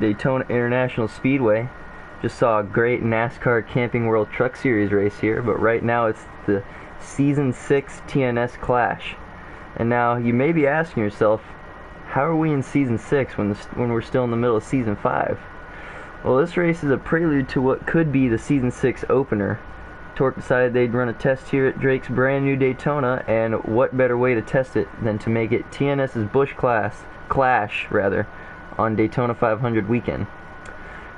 Daytona International Speedway. Just saw a great NASCAR Camping World Truck Series race here, but right now it's the Season 6 TNS Clash. And now you may be asking yourself, how are we in Season 6 when we're still in the middle of Season 5? Well, this race is a prelude to what could be the Season 6 opener. Torque decided they'd run a test here at Drake's brand new Daytona, and what better way to test it than to make it TNS's Busch Clash on Daytona 500 weekend.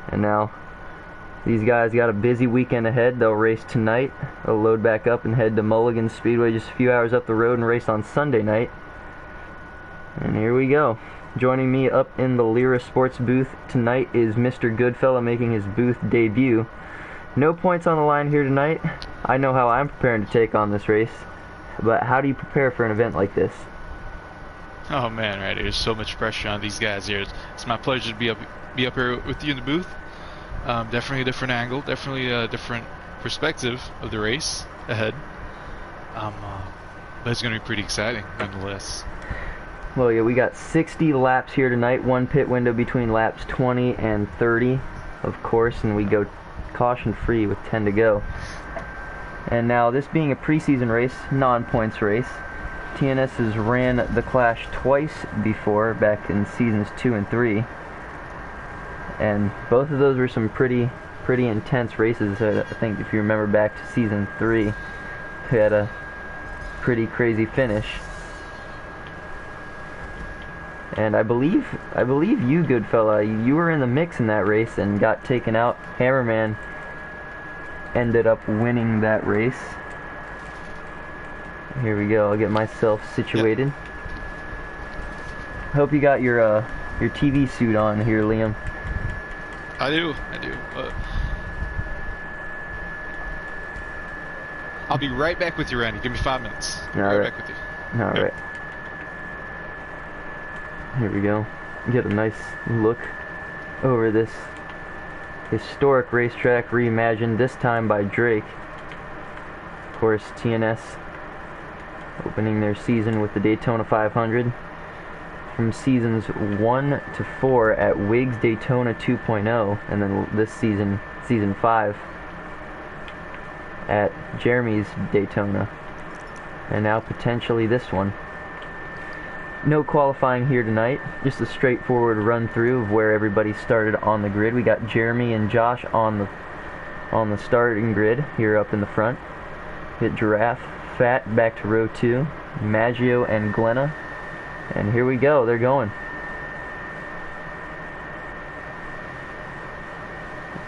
And now these guys got a busy weekend ahead. They'll race tonight, they'll load back up and head to Mulligan Speedway just a few hours up the road and race on Sunday night. And here we go. Joining me up in the Lyra Sports booth tonight is Mr. Goodfellah making his booth debut. No points on the line here tonight. I know how I'm preparing to take on this race, but how do you prepare for an event like this? Oh man, right, there's so much pressure on these guys here. It's my pleasure to be up here with you in the booth. Definitely a different angle, definitely a different perspective of the race ahead. But it's going to be pretty exciting nonetheless. Well, yeah, we got 60 laps here tonight, one pit window between laps 20 and 30, of course, and we go caution free with 10 to go. And now, this being a preseason race, non-points race, TNS has ran the Clash twice before, back in seasons 2 and 3, and both of those were some pretty intense races. I think if you remember back to season 3, we had a pretty crazy finish. And I believe you, Goodfellah, you were in the mix in that race and got taken out. Hammerman ended up winning that race. Here we go. I'll get myself situated. Yep. Hope you got your TV suit on here, Liam. I do. I'll be right back with you, Randy. Give me 5 minutes. Right back with you. All right. Here we go. Get a nice look over this historic racetrack reimagined, this time by Drake. Of course, TNS opening their season with the Daytona 500. From seasons 1 to 4 at Wiggs Daytona 2.0, and then this season, season 5, at Jeremy's Daytona, and now potentially this one. No qualifying here tonight, just a straightforward run through of where everybody started on the grid. We got Jeremy and Josh on the starting grid here up in the front. Hit Giraffe, Fat back to row 2, Maggio and Glenna, and here we go, they're going.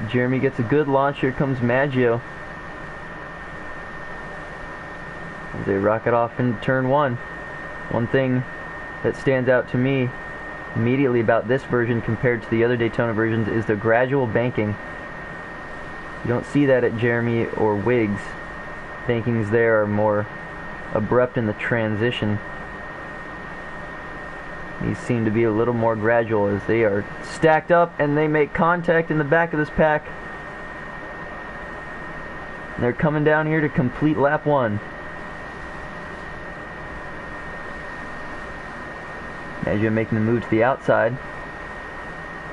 Jeremy gets a good launch, here comes Maggio. As they rocket off into turn 1. One thing that stands out to me immediately about this version compared to the other Daytona versions is the gradual banking. You don't see that at Jeremy or Wiggs. Bankings there are more abrupt in the transition. These seem to be a little more gradual as they are stacked up and they make contact in the back of this pack. They're coming down here to complete lap 1. Maggio making the move to the outside.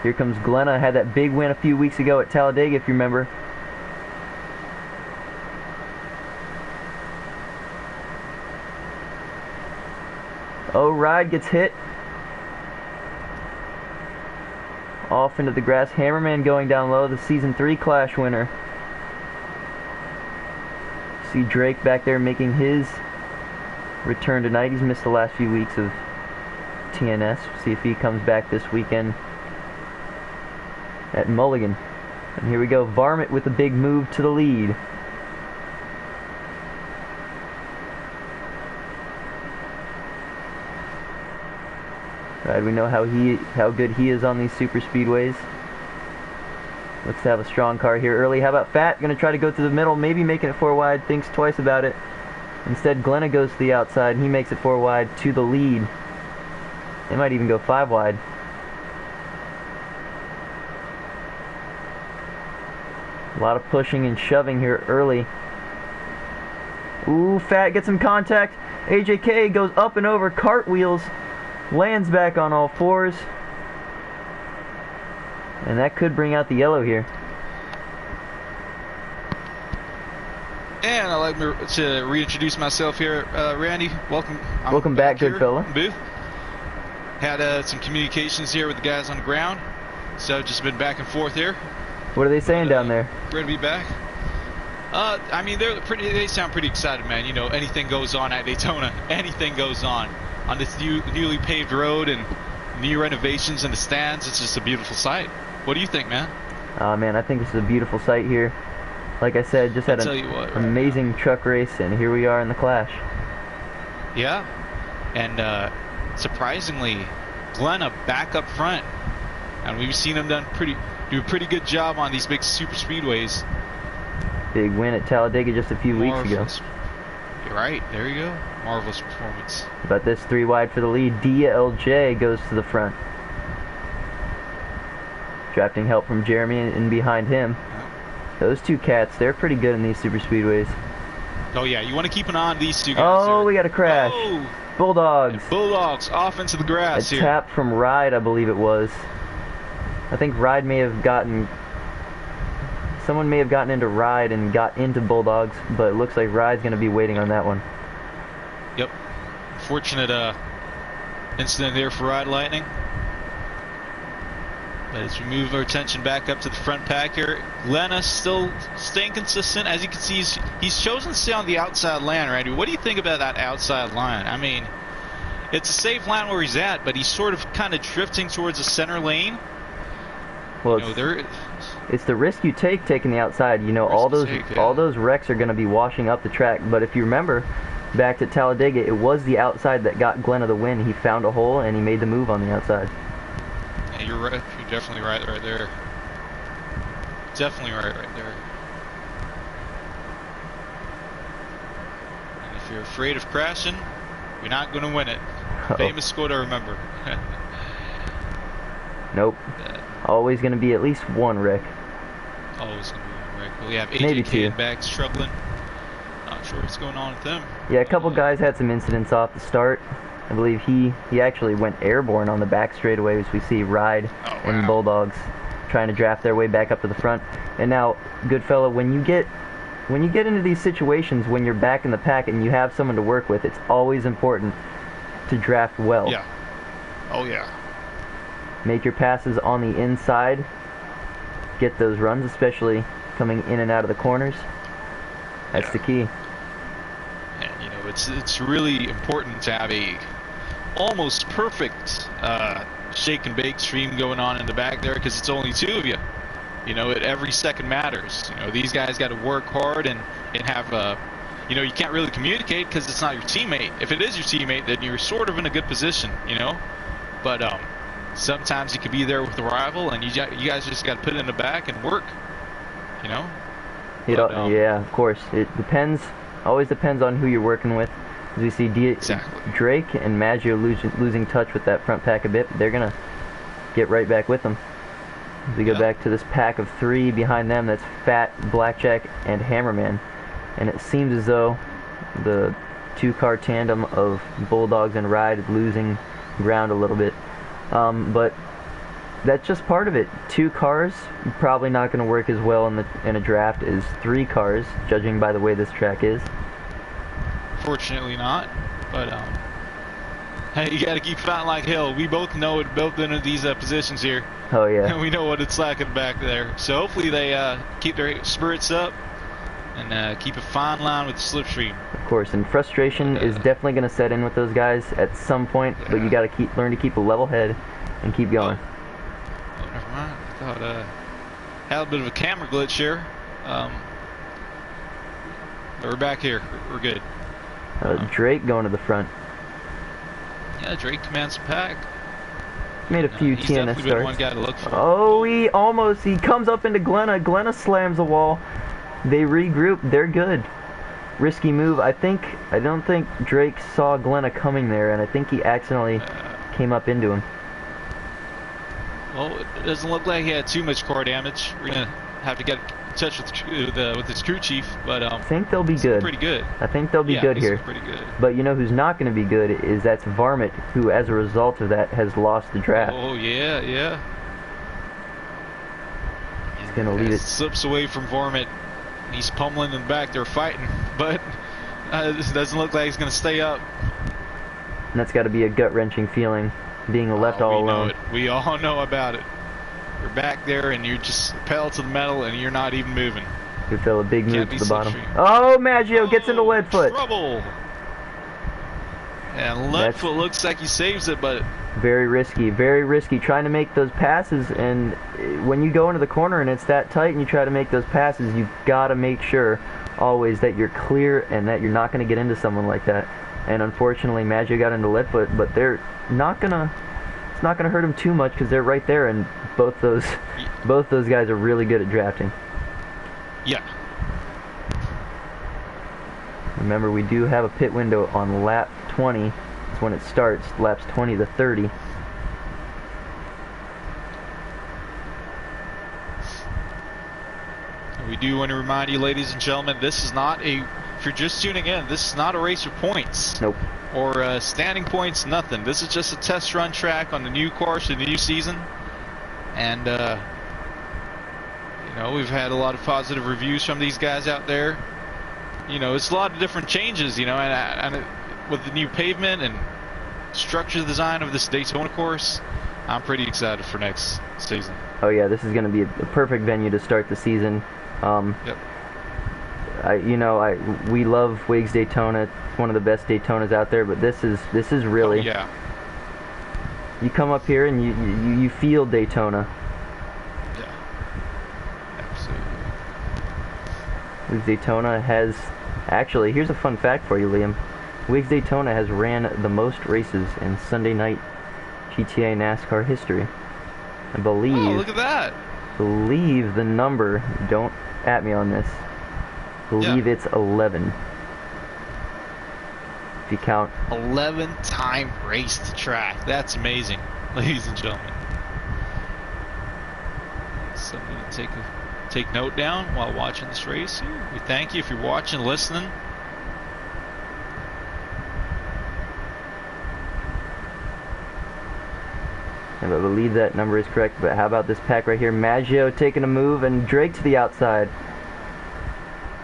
Here comes Glenna, had that big win a few weeks ago at Talladega, if you remember. Oh, Ride gets hit. Off into the grass. Hammerman going down low, the Season 3 Clash winner. See Drake back there making his return tonight. He's missed the last few weeks of TNS. See if he comes back this weekend at Mulligan. And here we go, Varmint with a big move to the lead. Right, we know how good he is on these super speedways. Looks to have a strong car here early. How about Fat? Gonna try to go through the middle, maybe making it 4 wide, thinks twice about it. Instead, Glenna goes to the outside, he makes it 4 wide to the lead. They might even go 5 wide. A lot of pushing and shoving here early. Ooh, Fat gets some contact. AJK goes up and over, cartwheels, lands back on all fours. And that could bring out the yellow here. And I'd like to reintroduce myself here. Randy, welcome. Welcome back, good fella. Booth. Had some communications here with the guys on the ground. So just been back and forth here. What are they saying down there? Great to be back. I mean, they sound pretty excited, man. You know, anything goes on at Daytona. Anything goes on this newly paved road and new renovations in the stands. It's just a beautiful sight. What do you think, man? Man, I think this is a beautiful sight here. Like I said, just had an amazing truck race, and here we are in the Clash. Yeah, and surprisingly, Glenna back up front, and we've seen him do a pretty good job on these big super speedways. Big win at Talladega just a few weeks ago. You're right, there you go. Marvelous performance. But this 3 wide for the lead. DLJ goes to the front. Drafting help from Jeremy and behind him. Those two cats, they're pretty good in these super speedways. Oh yeah, you want to keep an eye on these two guys. Oh, we got a crash. Oh. Bulldogs. And Bulldogs off into the grass here. A tap from Ride, I believe it was. I think Ride may have gotten... Someone may have gotten into Ride and got into Bulldogs, but it looks like Ride's going to be waiting on that one. Yep. Unfortunate incident there for Ride Lightning. But as we move our attention back up to the front pack here, Glenna still staying consistent. As you can see, he's chosen to stay on the outside line, Randy. What do you think about that outside line? I mean, it's a safe line where he's at, but he's sort of kind of drifting towards the center lane. Well, it's the risk you take taking the outside. You know, all those wrecks are going to be washing up the track. But if you remember, back to Talladega, it was the outside that got Glenna the win. He found a hole and he made the move on the outside. Yeah, you're right. You're definitely right there. Definitely right there. And if you're afraid of crashing, you're not going to win it. Famous quote I remember. Nope. Always going to be at least one wreck. Always going to be one wreck. Well, we have Maybe AJK two. and back struggling. Not sure what's going on with them. Yeah, a couple guys had some incidents off the start. I believe he actually went airborne on the back straightaway, as we see Ride and Bulldogs trying to draft their way back up to the front. And now, Goodfella, when you get into these situations when you're back in the pack and you have someone to work with, it's always important to draft well. Yeah. Oh yeah. Make your passes on the inside. Get those runs, especially coming in and out of the corners. That's the key. And you know, it's really important to have a almost perfect shake and bake stream going on in the back there, because it's only two of you. You know, every second matters. You know, these guys got to work hard and have you know, you can't really communicate because it's not your teammate. If it is your teammate, then you're sort of in a good position, you know. But sometimes you could be there with the rival, and you guys just got to put it in the back and work, you know. Yeah, of course. It depends. Always depends on who you're working with. As we see Drake and Maggio losing touch with that front pack a bit, but they're gonna get right back with them. As we go back to this pack of 3 behind them, that's Fat, Blackjack, and Hammerman. And it seems as though the 2-car tandem of Bulldogs and Ride is losing ground a little bit. But that's just part of it. 2 cars probably not going to work as well in a draft as 3 cars, judging by the way this track is. Fortunately not, but hey, you got to keep fighting like hell. We both know it, both in these positions here. Oh yeah. We know what it's like in the back there. So hopefully they keep their spirits up and keep a fine line with the slipstream. Of course, and frustration is definitely going to set in with those guys at some point, but you got to learn to keep a level head and keep going. Oh, never mind. I thought had a bit of a camera glitch here. But we're back here. We're good. Drake going to the front. Yeah, Drake commands the pack. Made a few TNS starts. One guy to look for. Oh, he comes up into Glenna. Glenna slams the wall. They regroup. They're good. Risky move. I don't think Drake saw Glenna coming there, and I think he accidentally came up into him. Well, it doesn't look like he had too much car damage. We're gonna have to get in touch with his crew chief, but I think they'll be good. Pretty good. I think they'll be good here. Pretty good. But you know who's not going to be good is that's Varmint, who, as a result of that, has lost the draft. Oh yeah. gonna lead it. Slips away from Vormit. He's pummeling in the back. They're fighting, but it doesn't look like he's gonna stay up. And that's got to be a gut-wrenching feeling, being left all alone. Know it. We all know about it. You're back there and you're just pedal to the metal and you're not even moving. XGoodFellah, big move to the bottom. Oh, Maggio gets into Leadfoot. Trouble. And Leadfoot looks like he saves it, but very risky. Trying to make those passes, and when you go into the corner and it's that tight and you try to make those passes, you've got to make sure always that you're clear and that you're not going to get into someone like that. And unfortunately, Maggio got into Leadfoot, but they're not gonna. It's not gonna hurt him too much because they're right there, and both those guys are really good at drafting. Yeah. Remember, we do have a pit window on lap 20. That's when it starts, laps 20 to 30. We do want to remind you, ladies and gentlemen, this is not a, if you're just tuning in, this is not a race for points. Nope. Or standing points, nothing. This is just a test run track on the new course, the new season. And, you know, we've had a lot of positive reviews from these guys out there. You know, it's a lot of different changes, you know, and with the new pavement and structure design of this Daytona course, I'm pretty excited for next season. Oh yeah, this is going to be a perfect venue to start the season. Yep. We love Wiggs Daytona. It's one of the best Daytonas out there, but this is really. Oh, yeah. You come up here and you feel Daytona. Yeah. Absolutely. Wiggs Daytona has, actually, here's a fun fact for you, Liam. Wiggs Daytona has ran the most races in Sunday night GTA NASCAR history. I believe. Oh, look at that. Believe the number. Don't at me on this. Believe it's 11. If you count. 11-time raced track. That's amazing, ladies and gentlemen. Something to take note down while watching this race here. We thank you if you're watching, listening. I believe that number is correct, but how about this pack right here? Maggio taking a move and Drake to the outside.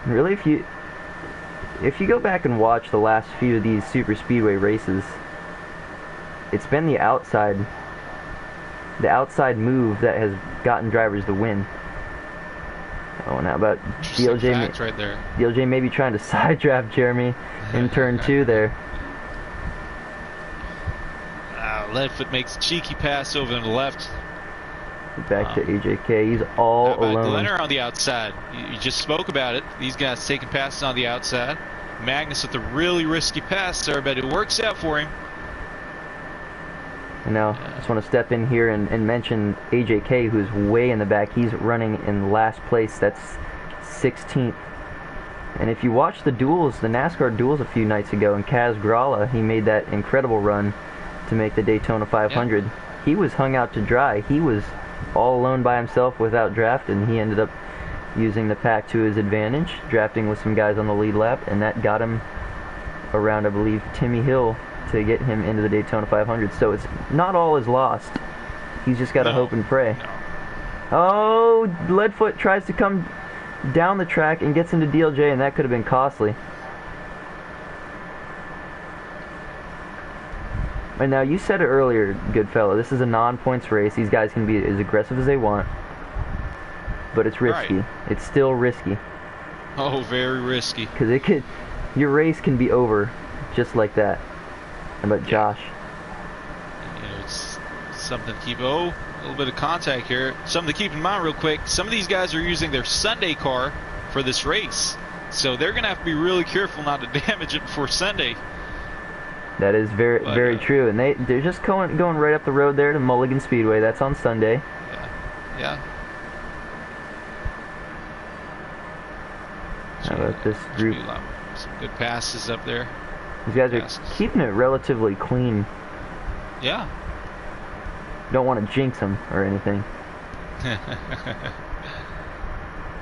Really, if you go back and watch the last few of these super speedway races, it's been the outside move that has gotten drivers the win. Oh, and how about DLJ? Right there. DLJ maybe trying to side draft Jeremy in turn 2 there. Leadfoot makes a cheeky pass over to the left. Back to AJK. He's all alone. Glenner on the outside. You just spoke about it. These guys taking passes on the outside. Magnus with a really risky pass there, but it works out for him. And now, I just want to step in here and mention AJK, who's way in the back. He's running in last place. That's 16th. And if you watch the duels, the NASCAR duels a few nights ago, and Kaz Gralla, he made that incredible run to make the Daytona 500. Yeah. He was hung out to dry. He was all alone by himself without draft, and he ended up using the pack to his advantage, drafting with some guys on the lead lap, and that got him around, I believe, Timmy Hill to get him into the Daytona 500. So it's not all is lost. He's just got to hope and pray. No. Oh, Leadfoot tries to come down the track and gets into DLJ, and that could have been costly. And now, you said it earlier, GoodFellah, this is a non-points race. These guys can be as aggressive as they want. But it's risky. Right. It's still risky. Oh, very risky. Because your race can be over just like that. How about Josh? You know, it's something to keep... Oh, a little bit of contact here. Something to keep in mind real quick. Some of these guys are using their Sunday car for this race. So they're going to have to be really careful not to damage it before Sunday. That is very true, and they're just going right up the road there to Mulligan Speedway. That's on Sunday. Yeah. How about this group? Some good passes up there. These guys are keeping it relatively clean. Yeah. Don't want to jinx them or anything.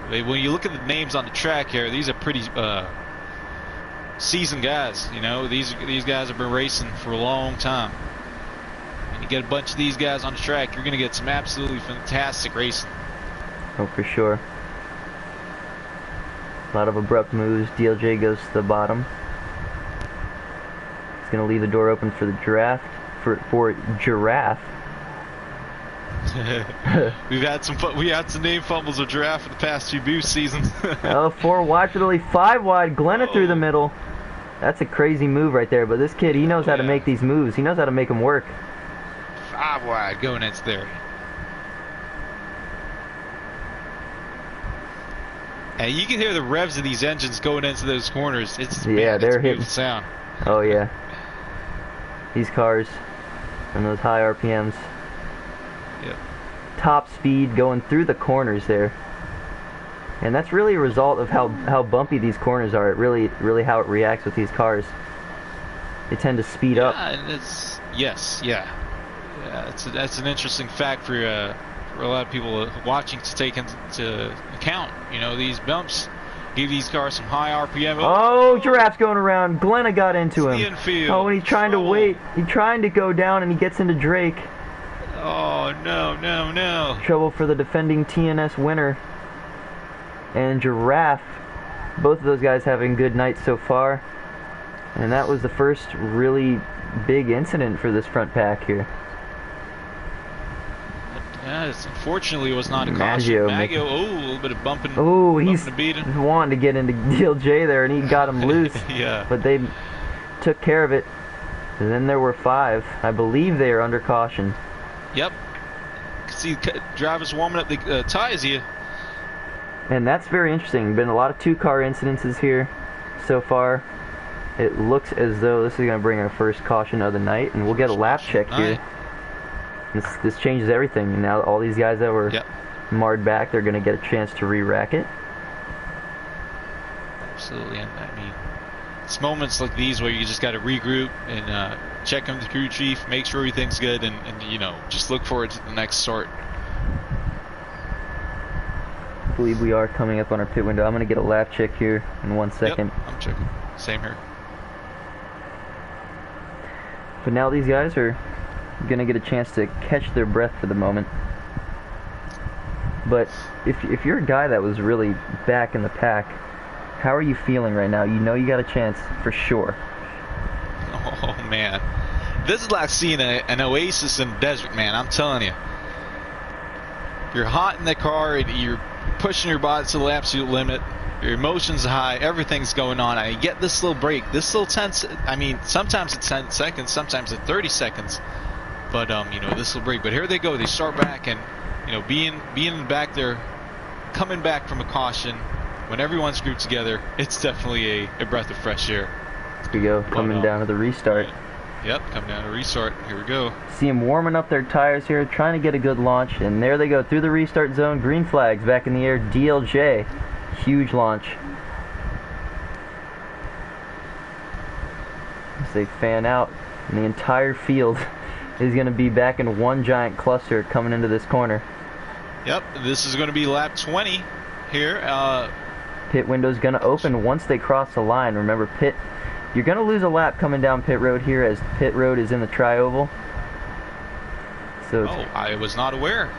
When you look at the names on the track here, these are pretty seasoned guys. You know, these guys have been racing for a long time. And you get a bunch of these guys on the track, you're going to get some absolutely fantastic racing. Oh, for sure. A lot of abrupt moves. DLJ goes to the bottom. He's gonna leave the door open for the draft. For Giraffe. We had some name fumbles of Giraffe in the past few boost seasons. Oh, 4 wide for the lead, 5 wide. Glenna through the middle. That's a crazy move right there. But this kid, he knows how to make these moves. He knows how to make them work. 5 wide going into there. And you can hear the revs of these engines going into those corners. They're hitting sound. Oh yeah. These cars and those high RPMs. Yep. Top speed going through the corners there. And that's really a result of how bumpy these corners are. It really how it reacts with these cars. They tend to speed up. And it's that's an interesting fact for a lot of people watching to take into account. You know, these bumps give these cars some high RPM. Oh, Giraffe's going around. Glenna got into him. The infield. Oh, and he's trying to wait. He's trying to go down, and he gets into Drake. Oh, no. Trouble for the defending TNS winner. And Giraffe. Both of those guys having good nights so far. And that was the first really big incident for this front pack here. Yeah, unfortunately it was not a caution. Maggio, a little bit of bumping. Oh, he's beating. wanting to get into DLJ there, and he got him loose. Yeah. But they took care of it. And then there were 5. I believe they are under caution. Yep. You can see drivers warming up the tires here. And that's very interesting. Been a lot of 2-car incidences here so far. It looks as though this is going to bring our first caution of the night, and we'll get a lap check here. This changes everything. And now all these guys that were marred back, they're going to get a chance to re-rack it. Absolutely. And I mean, it's moments like these where you just got to regroup and check on the crew chief, make sure everything's good, and you know, just look forward to the next start. I believe we are coming up on our pit window. I'm going to get a lap check here in 1 second. Yep, I'm checking. Same here. But now these guys are going to get a chance to catch their breath for the moment. But if you're a guy that was really back in the pack, how are you feeling right now? You know you got a chance for sure. Oh man, this is like seeing an oasis in the desert, man. I'm telling you. You're hot in the car, and you're pushing your body to the absolute limit. Your emotions are high, everything's going on, and you get this little break, this little 10, I mean, sometimes it's 10 seconds, sometimes it's 30 seconds, but, you know, this little break. But here they go, they start back, and, you know, being back there, coming back from a caution, when everyone's grouped together, it's definitely a breath of fresh air. Here we go, coming down to the restart. Yep, coming down to restart, here we go. See them warming up their tires here, trying to get a good launch, and there they go, through the restart zone, green flags back in the air, DLJ. Huge launch. As they fan out, and the entire field is going to be back in one giant cluster coming into this corner. Yep, this is going to be lap 20 here. Pit window's going to open once they cross the line. Remember, you're going to lose a lap coming down pit road here, as pit road is in the tri-oval. So I was not aware.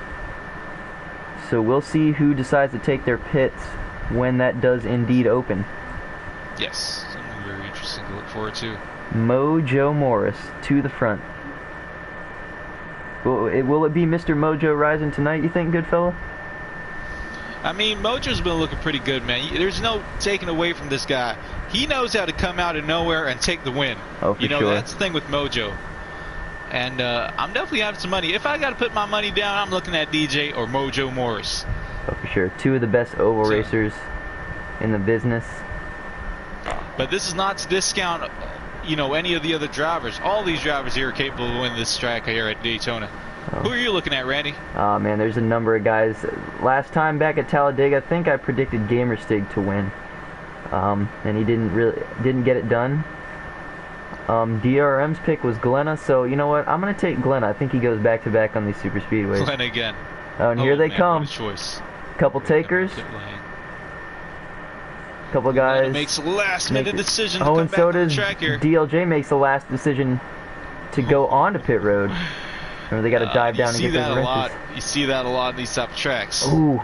So we'll see who decides to take their pits when that does indeed open. Yes, something very interesting to look forward to. Mojo Morris to the front. Will it be Mr. Mojo rising tonight, you think, Goodfella? I mean, Mojo's been looking pretty good, man. There's no taking away from this guy. He knows how to come out of nowhere and take the win. Oh, for sure. That's the thing with Mojo. And I'm definitely having some money. If I got to put my money down, I'm looking at DJ or Mojo Morris. Oh, for sure. 2 of the best oval racers in the business. But this is not to discount, any of the other drivers. All these drivers here are capable of winning this track here at Daytona. Oh. Who are you looking at, Randy? Oh, man, there's a number of guys. Last time back at Talladega, I think I predicted Gamerstig to win. And he didn't get it done. DRM's pick was Glenna, so you know what? I'm going to take Glenna. I think he goes back-to-back on these super speedways. Glenna again. Oh, and here they come. What a choice. Couple takers. Couple guys. Makes a last-minute decision to come and back so on does the track here. DLJ makes the last decision to go onto pit road. Remember, they got to dive down and get those wrenches. You see that a lot in these type of tracks. Ooh.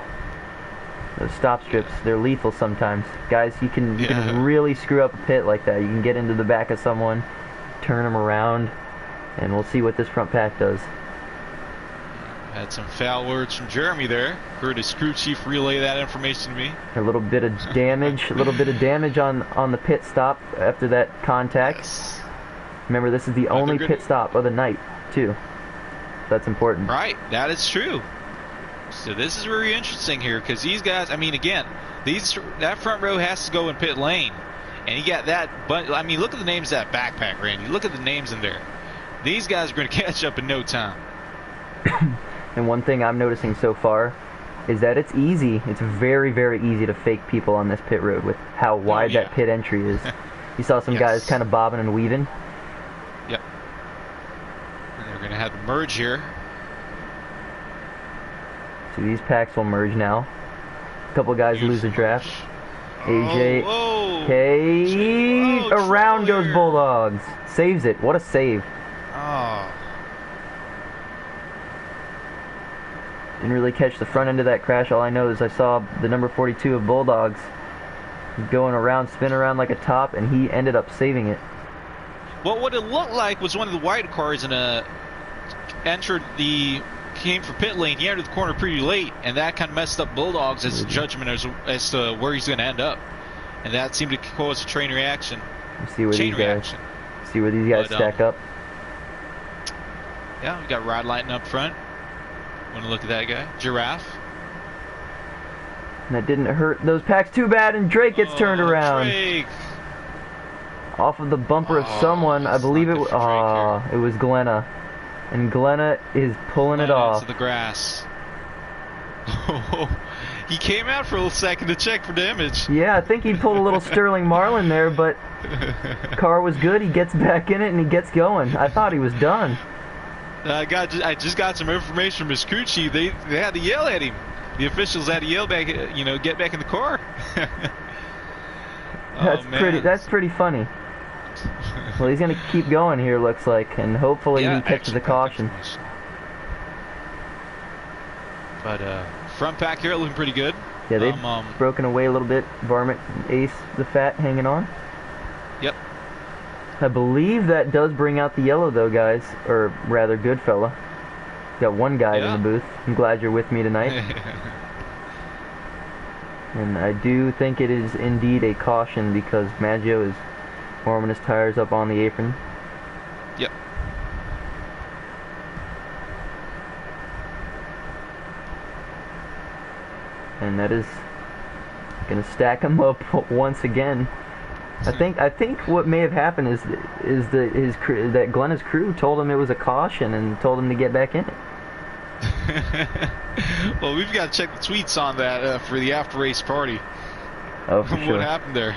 Those stop strips, they're lethal sometimes. Guys, you can really screw up a pit like that. You can get into the back of someone, turn them around, and we'll see what this front pack does. Had some foul words from Jeremy there. Heard his crew chief relay that information to me. A little bit of damage, on the pit stop after that contact. Yes. Remember, this is the only pit stop of the night, too. That's important. Right, that is true. So this is very interesting here, because these guys, I mean, again, that front row has to go in pit lane, and you got that. But I mean, look at the names of that backpack, Randy. Look at the names in there. These guys are going to catch up in no time. And one thing I'm noticing so far is that it's easy. It's very, very easy to fake people on this pit road with how wide that pit entry is. You saw some guys kind of bobbing and weaving. Yep. And they're going to have the merge here. So these packs will merge now. A couple guys lose a draft. AJ, around goes Bulldogs. Saves it. What a save. Oh. Didn't really catch the front end of that crash. All I know is I saw the number 42 of Bulldogs going around, spin around like a top, and he ended up saving it. Well, what it looked like was one of the white cars came for pit lane. He entered the corner pretty late, and that kind of messed up Bulldogs' judgment as to where he's going to end up, and that seemed to cause a chain reaction. See where these guys stack up. Yeah, we got Rod Lighting up front. Want to look at that guy, Giraffe. And that didn't hurt those packs too bad, and Drake gets turned around. Drake. Off of the bumper of someone. I believe it was Glenna. And Glenna is pulling it off. Into the grass. He came out for a little second to check for damage. Yeah, I think he pulled a little Sterling Marlin there, but car was good. He gets back in it and he gets going. I thought he was done. I just got some information from his crew chief. They had to yell at him. The officials had to yell back, get back in the car. That's pretty funny. Well, he's going to keep going here, looks like, and hopefully he catches a caution. But front pack here looking pretty good. Yeah, they've broken away a little bit. Varmint, Ace, the Fat hanging on. Yep. I believe that does bring out the yellow, though, guys. Or rather, Goodfella. Got one guy in the booth. I'm glad you're with me tonight. And I do think it is indeed a caution because Maggio is warming his tires up on the apron. Yep. And that is going to stack him up once again. I think what may have happened is that Glenna's crew told him it was a caution and told him to get back in it. Well, we've got to check the tweets on that for the after race party. Oh, for sure. What happened there?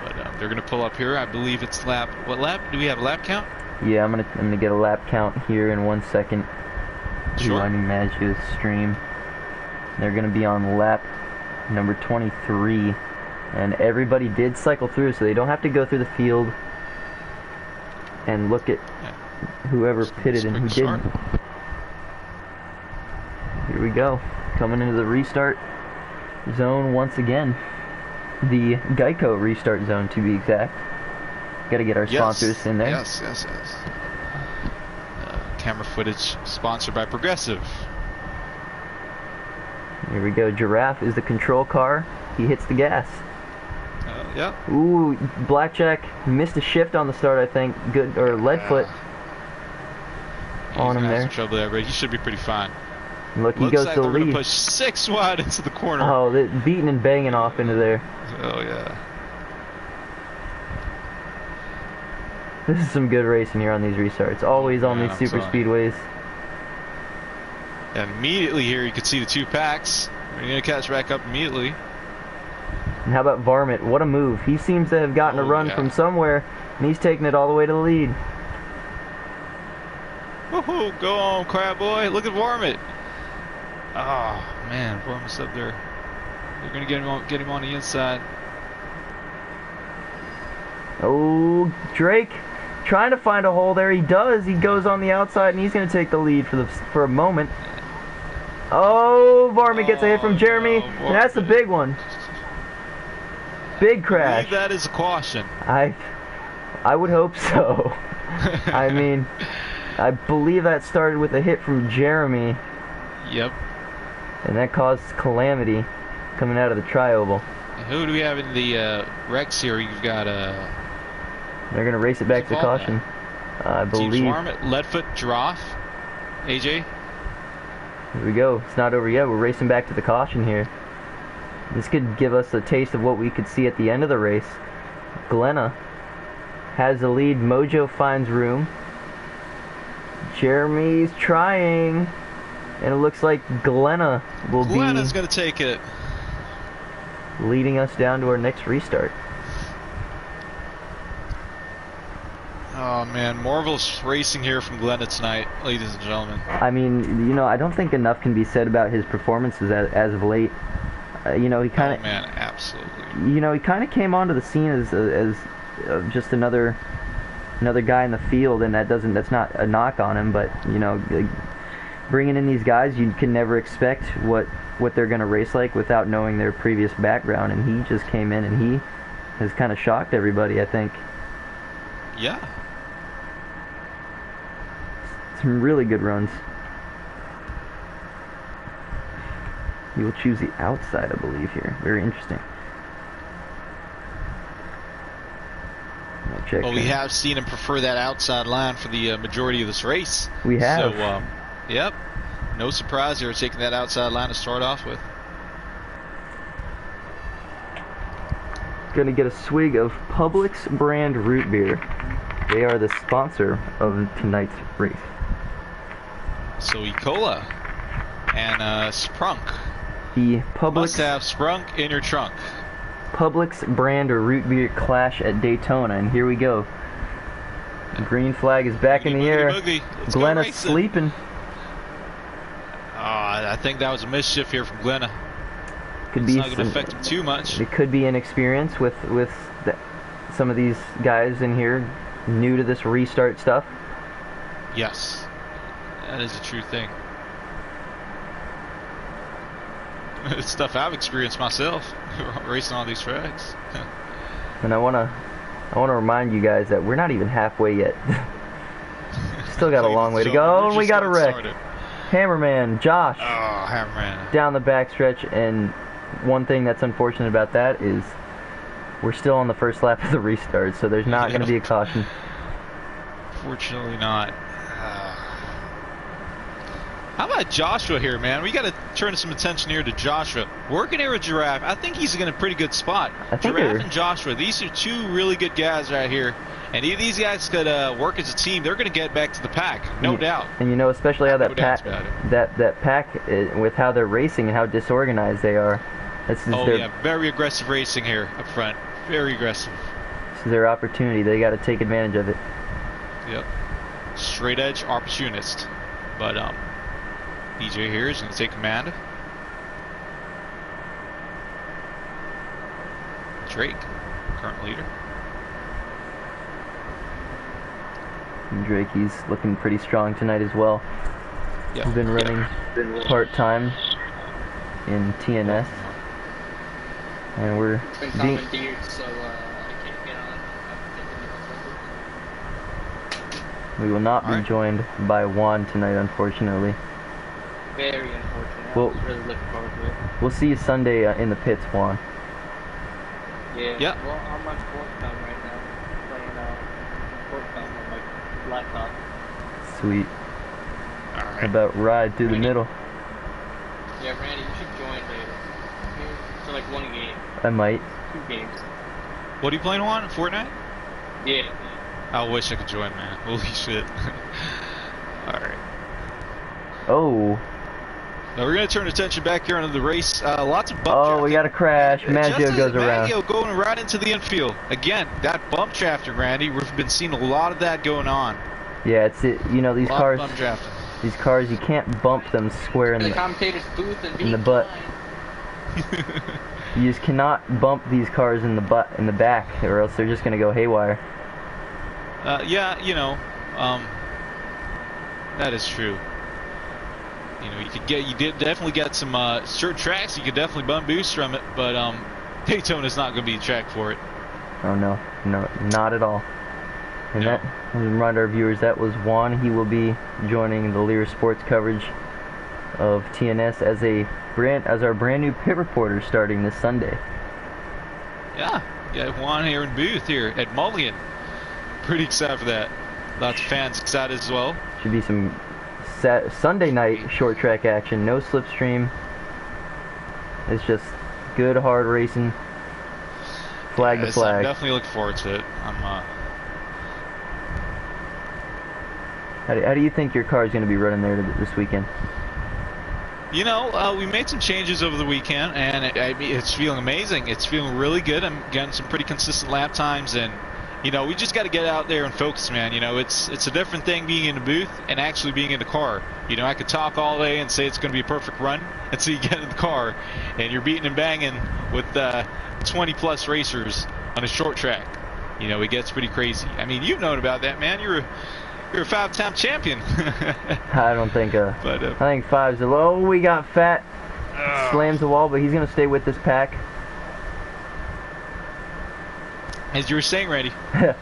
But they're gonna pull up here. I believe it's lap. What lap? Do we have a lap count? Yeah, I'm gonna get a lap count here in 1 second. Sure. Rewinding Maggio's stream. They're gonna be on lap number 23, and everybody did cycle through, so they don't have to go through the field and look at whoever pitted and who didn't. Here we go, coming into the restart zone once again. The Geico restart zone, to be exact. Got to get our sponsors in there. Yes. Camera footage sponsored by Progressive. Here we go. Giraffe is the control car. He hits the gas. Yeah. Ooh, Blackjack missed a shift on the start, I think. Good, or Leadfoot on him there. Some trouble there, but he should be pretty fine. Look, he goes to the lead. Push 6 wide into the corner. Oh, beating and banging off into there. Oh, yeah. This is some good racing here on these restarts. Always on these super speedways. And immediately here you can see the 2 packs. We're going to catch back up immediately. And how about Varmint? What a move. He seems to have gotten a run from somewhere, and he's taking it all the way to the lead. Woohoo! Go on, Crab Boy. Look at Varmint. Oh, man. Varmint's up there. They're going to get him on the inside. Oh, Drake trying to find a hole there. He does. He goes on the outside, and he's going to take the lead for a moment. Oh, Varmint gets a hit from Jeremy. No, And that's a big one. Big I crash. believe that is a caution. I would hope so. I mean, I believe that started with a hit from Jeremy. Yep. And that caused calamity coming out of the tri-oval. Who do we have in the Rex here? You've got They're going to race it back to caution. I believe. Team Swarm, Leadfoot, Giraffe, AJ. Here we go. It's not over yet. We're racing back to the caution here. This could give us a taste of what we could see at the end of the race. Glenna has the lead. Mojo finds room. Jeremy's trying. And it looks like Glenna's going to take it. Leading us down to our next restart. Oh man, marvelous racing here from Glenna tonight, ladies and gentlemen. I mean, you know, I don't think enough can be said about his performances as of late. You know, he kind of. Oh man, absolutely. You know, he kind of came onto the scene as just another guy in the field, and that's not a knock on him, but you know, bringing in these guys, you can never expect what they're going to race like without knowing their previous background, and he just came in and he has kind of shocked everybody, I think. Yeah. Some really good runs. He will choose the outside, I believe, here. Very interesting. Well, we have seen him prefer that outside line for the majority of this race. We have. So, yep. No surprise here taking that outside line to start off with. Gonna get a swig of Publix brand root beer. They are the sponsor of tonight's race. So E-Cola and Sprunk. The Publix Must have Sprunk in your trunk. Publix brand or root beer clash at Daytona, and here we go. The green flag is back in the air. Glenna's sleeping. I think that was a mischief here from Glenna. Could It's be not going to affect him too much. It could be inexperience with some of these guys in here, new to this restart stuff. Yes, that is a true thing. It's stuff I've experienced myself, racing on these tracks. And I wanna remind you guys that we're not even halfway yet. Still got a long way to go, and we got a wreck. Hammerman, Josh. Oh, Hammerman. Down the backstretch, and one thing that's unfortunate about that is we're still on the first lap of the restart, so there's not going to be a caution. Fortunately not. How about Joshua here, man? We got to turn some attention here to Joshua. Working here with Giraffe, I think he's in a pretty good spot. Giraffe and Joshua, these are two really good guys right here. And if these guys could work as a team, they're going to get back to the pack, no doubt. And you know, especially how that pack, with how they're racing and how disorganized they are. Very aggressive racing here up front. Very aggressive. This is their opportunity. They got to take advantage of it. Yep. Straight edge opportunist. But DJ here is going to take command. Drake, current leader. And Drake, he's looking pretty strong tonight as well. Yep. He's been running part-time in TNS. And we're commandeered, so I can't get on. We will not be joined by Juan tonight, unfortunately. Very unfortunate. Well, I was really looking forward to it. We'll see you Sunday in the pits, Juan. Yeah. Yep. Well, I'm on Sportcom right now, playing Sportcom on my laptop. Sweet. All right. How about ride through the middle? Yeah, Randy, you should join later. So like one game. I might. 2 games. What are you playing on? Fortnite? Yeah. I wish I could join, man. Holy shit. Alright. Oh. Now we're going to turn attention back here onto the race. Lots of bump drafting. We got a crash. Maggio goes around. Maggio going right into the infield. Again, that bump drafting, Randy. We've been seeing a lot of that going on. Yeah, you know, these cars. Bump drafting. These cars, you can't bump them square in the commentator's booth and in the butt. You just cannot bump these cars in the back, or else they're just gonna go haywire. Yeah, you know, that is true. You know, you did definitely get some short tracks. You could definitely bun boost from it, but Daytona's not going to be the track for it. Oh no, not at all. And No. that, let me remind our viewers, that was Juan. He will be joining the Lear Sports coverage of TNS as our brand new pit reporter starting this Sunday. Yeah, you got Juan here in booth here at Mulligan. Pretty excited for that. Lots of fans excited as well. Should be some Sunday night short track action. No slipstream. It's just good hard racing. Flag to I'm flag. definitely looking forward to it. How do you think your car is going to be running there this weekend? You know, we made some changes over the weekend, and it's feeling amazing. It's feeling really good. I'm getting some pretty consistent lap times, and you know, we just got to get out there and focus, man. You know, it's a different thing being in the booth and actually being in the car. You know, I could talk all day and say it's going to be a perfect run, until you get in the car and you're beating and banging with 20-plus racers on a short track. You know, it gets pretty crazy. I mean, you've known about that, man. You're a 5-time champion. I don't think. I think 5's a low. We got Fat. Slams the wall, but he's going to stay with this pack. As you were saying, Randy. I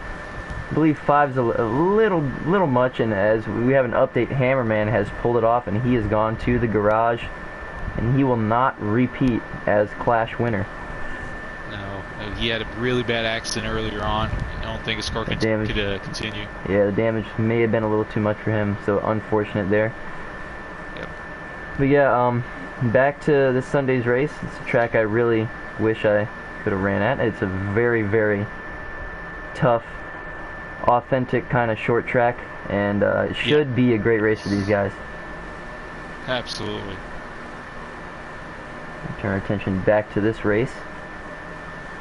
believe 5's a little much, and as we have an update, Hammerman has pulled it off, and he has gone to the garage, and he will not repeat as Clash winner. No, he had a really bad accident earlier on. I don't think his car could continue. Yeah, the damage may have been a little too much for him, so unfortunate there. Yep. But yeah, back to this Sunday's race. It's a track I really wish I could have ran at. It's a very, very tough, authentic kind of short track, and it should be a great race for these guys. Absolutely. Turn our attention back to this race.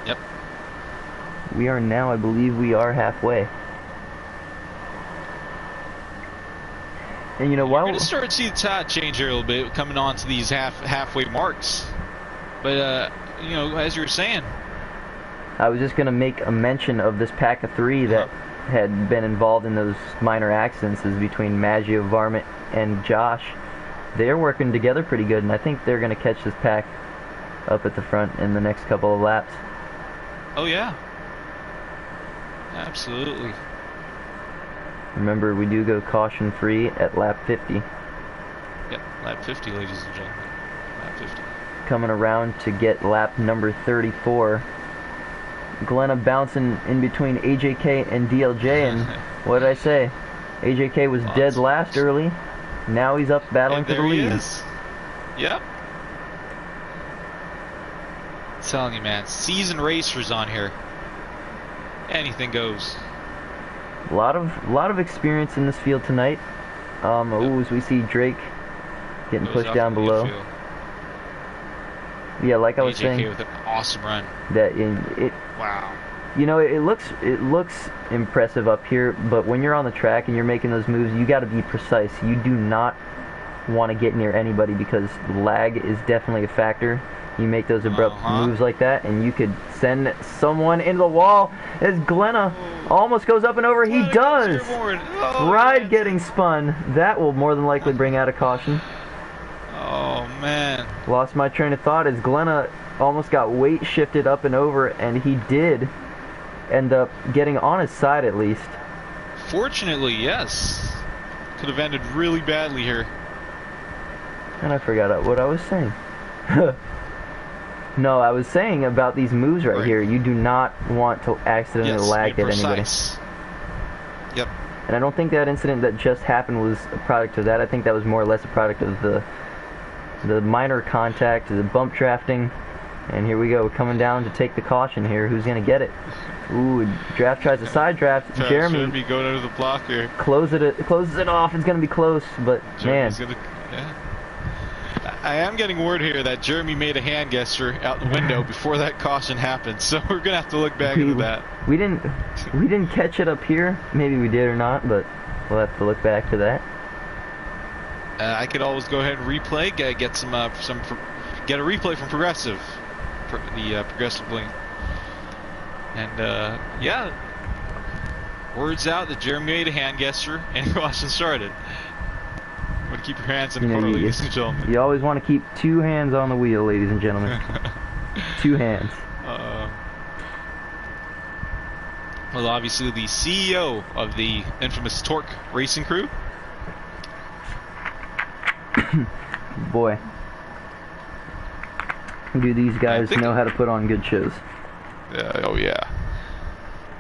Yep. We are now, I believe we are halfway. And you know, We're going to start to see the tide change here a little bit coming on to these halfway marks. But, you know, as you were saying, I was just going to make a mention of this pack of 3 that had been involved in those minor accidents between Maggio, Varmint, and Josh. They're working together pretty good, and I think they're going to catch this pack up at the front in the next couple of laps. Oh, yeah. Absolutely. Remember, we do go caution-free at lap 50. Yep, lap 50, ladies and gentlemen. Lap 50. Coming around to get lap number 34. Glenna bouncing in between AJK and DLJ, and what did I say? AJK was dead last early. Now he's up battling for the lead. There he is. Yep. I'm telling you, man, seasoned racers on here. Anything goes. A lot of experience in this field tonight. As we see Drake getting pushed down below. Yeah, like I was saying, with an awesome run. Wow. You know, it looks impressive up here, but when you're on the track and you're making those moves, you got to be precise. You do not want to get near anybody because lag is definitely a factor. You make those abrupt moves like that, and you could send someone into the wall. As Glenna almost goes up and over, he does. Ride getting spun. That will more than likely bring out a caution. Oh man. Lost my train of thought as Glenna almost got weight shifted up and over, and he did end up getting on his side at least. Fortunately, yes. Could have ended really badly here. And I forgot what I was saying. No, I was saying about these moves right here. You do not want to accidentally lag at anybody. Yep. And I don't think that incident that just happened was a product of that. I think that was more or less a product of the minor contact, the bump drafting. And here we go, coming down to take the caution here. Who's going to get it? Ooh, draft tries a side draft. Jeremy going under the block here. Closes it off. It's going to be close, but Jeremy's I am getting word here that Jeremy made a hand gesture out the window before that caution happened, so we're gonna have to look back into that. We didn't catch it up here. Maybe we did or not, but we'll have to look back to that. I could always go ahead and replay, get a replay from Progressive, the Progressive link, and yeah, words out that Jeremy made a hand gesture and caution started. Want to keep your hands in the You know, car, you- ladies and gentlemen. You always want to keep 2 hands on the wheel, ladies and gentlemen. 2 hands. Well, obviously the CEO of the infamous Torque Racing Crew. Boy, do these guys know how to put on good shows. Oh yeah.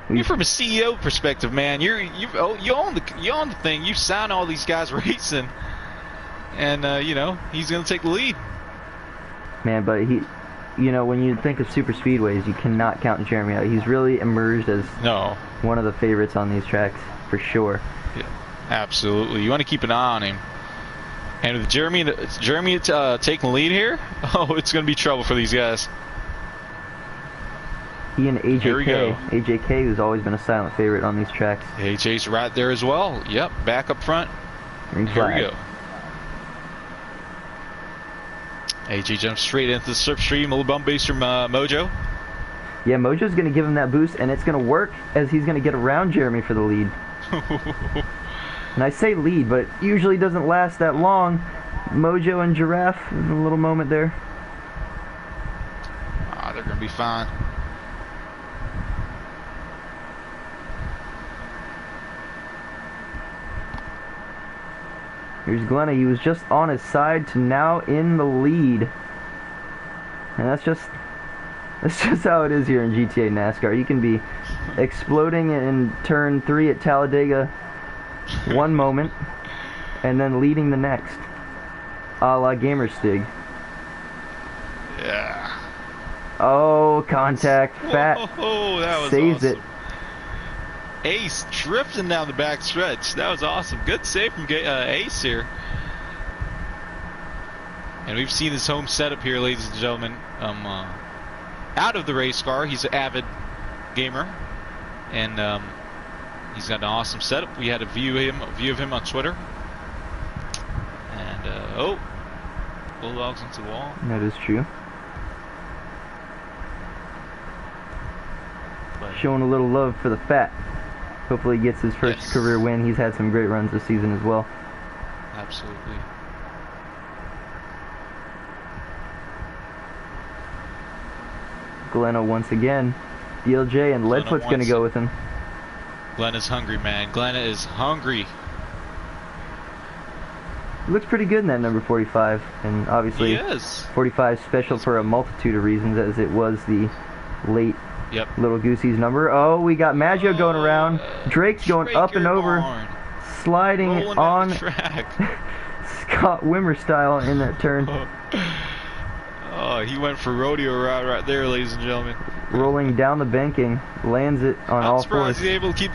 You're from a CEO perspective, man. You own the thing. You sign all these guys racing, and you know he's gonna take the lead. Man, but he, you know, when you think of super speedways, you cannot count Jeremy out. He's really emerged as one of the favorites on these tracks for sure. Yeah, absolutely. You want to keep an eye on him. And with Jeremy taking the lead here, oh, it's gonna be trouble for these guys. He and Here we go. AJK, who's always been a silent favorite on these tracks. AJ's right there as well. Yep, back up front. Green Here flag. we go. AJ jumps straight into the slipstream, a little bump base from Mojo. Yeah, Mojo's going to give him that boost, and it's going to work as he's going to get around Jeremy for the lead. And I say lead, but it usually doesn't last that long. Mojo and Giraffe, a little moment there. Ah, they're going to be fine. Here's Glenna. He was just on his side to now in the lead. And that's just how it is here in GTA NASCAR. You can be exploding in turn 3 at Talladega one moment and then leading the next. A la Gamerstig. Yeah. Oh, contact. Fat. Oh, that was saves awesome. it. Ace drifting down the back stretch. That was awesome. Good save from Ace here. And we've seen his home setup here, ladies and gentlemen. Out of the race car, he's an avid gamer, and he's got an awesome setup. We had a view of him on Twitter. And oh, Bulldogs into the wall. That is true. Showing a little love for the Fat. Hopefully he gets his first career win. He's had some great runs this season as well. Absolutely. Glenna once again. DLJ and Leadfoot's going to go with him. Glenna's hungry, man. Glenna is hungry. He looks pretty good in that number 45. And obviously, He is. 45 special for a multitude of reasons, as it was the late Little Goosey's number. Oh, we got Maggio going around. Drake's going up and over. Sliding Rolling on down the track. Scott Wimmer style in that turn. Oh, he went for rodeo route right there, ladies and gentlemen. Rolling down the banking, lands it on all fours. He's able to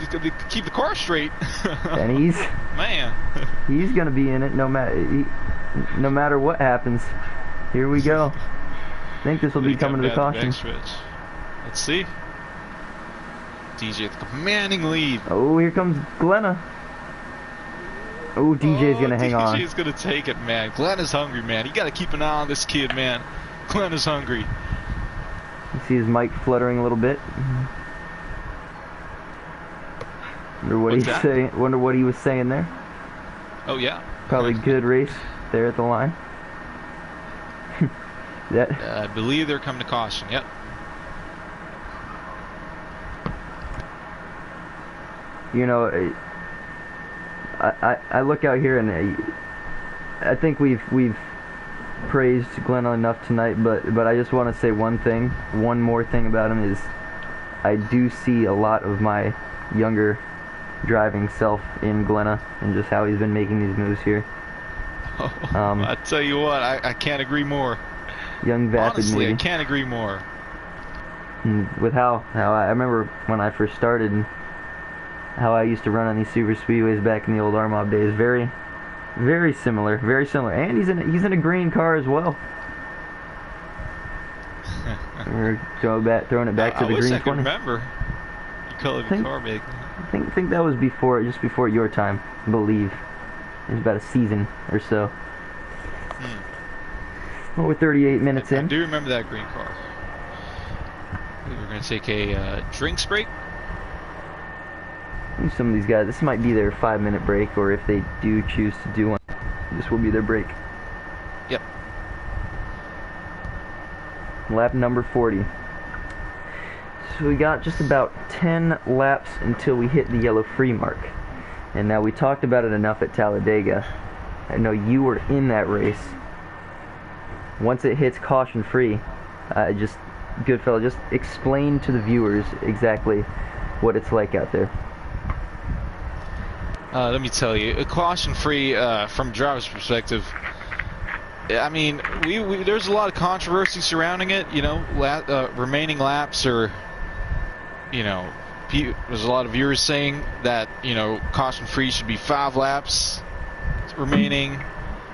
keep the car straight. And he's gonna be in it no matter what happens. Here we go. I think this will be coming to the caution. Let's see. DJ with the commanding lead. Oh, here comes Glenna. Oh, DJ's gonna hang on. DJ's gonna take it, man. Glenna's hungry, man. You gotta keep an eye on this kid, man. Glenna's hungry. You see his mic fluttering a little bit. Wonder what he was saying there. Oh yeah. Probably good race there at the line. I believe they're coming to caution. Yep. You know, I look out here and I think we've praised Glenn enough tonight, but I just want to say one more thing about him is I do see a lot of my younger driving self in Glenna and just how he's been making these moves here. I tell you what, I can't agree more. Young vapid Honestly, maybe. I can't agree more. And with how I remember when I first started and how I used to run on these super speedways back in the old R-Mob days, very similar, and he's in a green car as well. We're throwing it back to the green 20. I could remember. You colored the car big. I think that was just before your time, I believe. It was about a season or so. Well, we're 38 minutes in. I do remember that green car. We're going to take a drinks break. Some of these guys, this might be their 5-minute break, or if they do choose to do one, This will be their break. Yep. Lap number 40. So we got just about 10 laps until we hit the yellow free mark. And now we talked about it enough at Talladega. I know you were in that race. Once it hits caution free, Goodfellah, just explain to the viewers exactly what it's like out there. Let me tell you, caution free from a driver's perspective. I mean, there's a lot of controversy surrounding it. You know, remaining laps are, you know, there's a lot of viewers saying that, you know, caution free should be 5 laps remaining.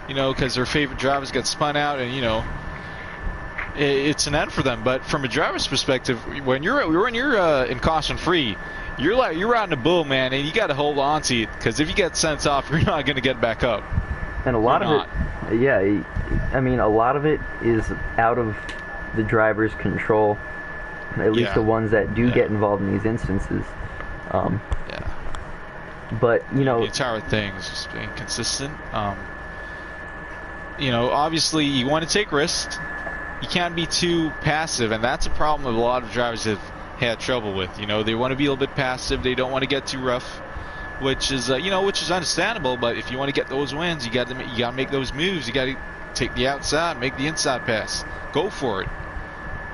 You know, because their favorite drivers got spun out, and you know, it's an end for them. But from a driver's perspective, when you're in caution free, you're riding a bull, man, and you got to hold on to it, because if you get sent off, you're not going to get back up. And a lot of it, yeah, I mean, a lot of it is out of the driver's control. At least the ones that do get involved in these instances. But you know, the entire thing is just being consistent. You know, obviously you want to take risks. You can't be too passive, and that's a problem that a lot of drivers have had trouble with. You know, they want to be a little bit passive. They don't want to get too rough, which is which is understandable. But if you want to get those wins, you got to make those moves. You got to take the outside, make the inside pass, go for it.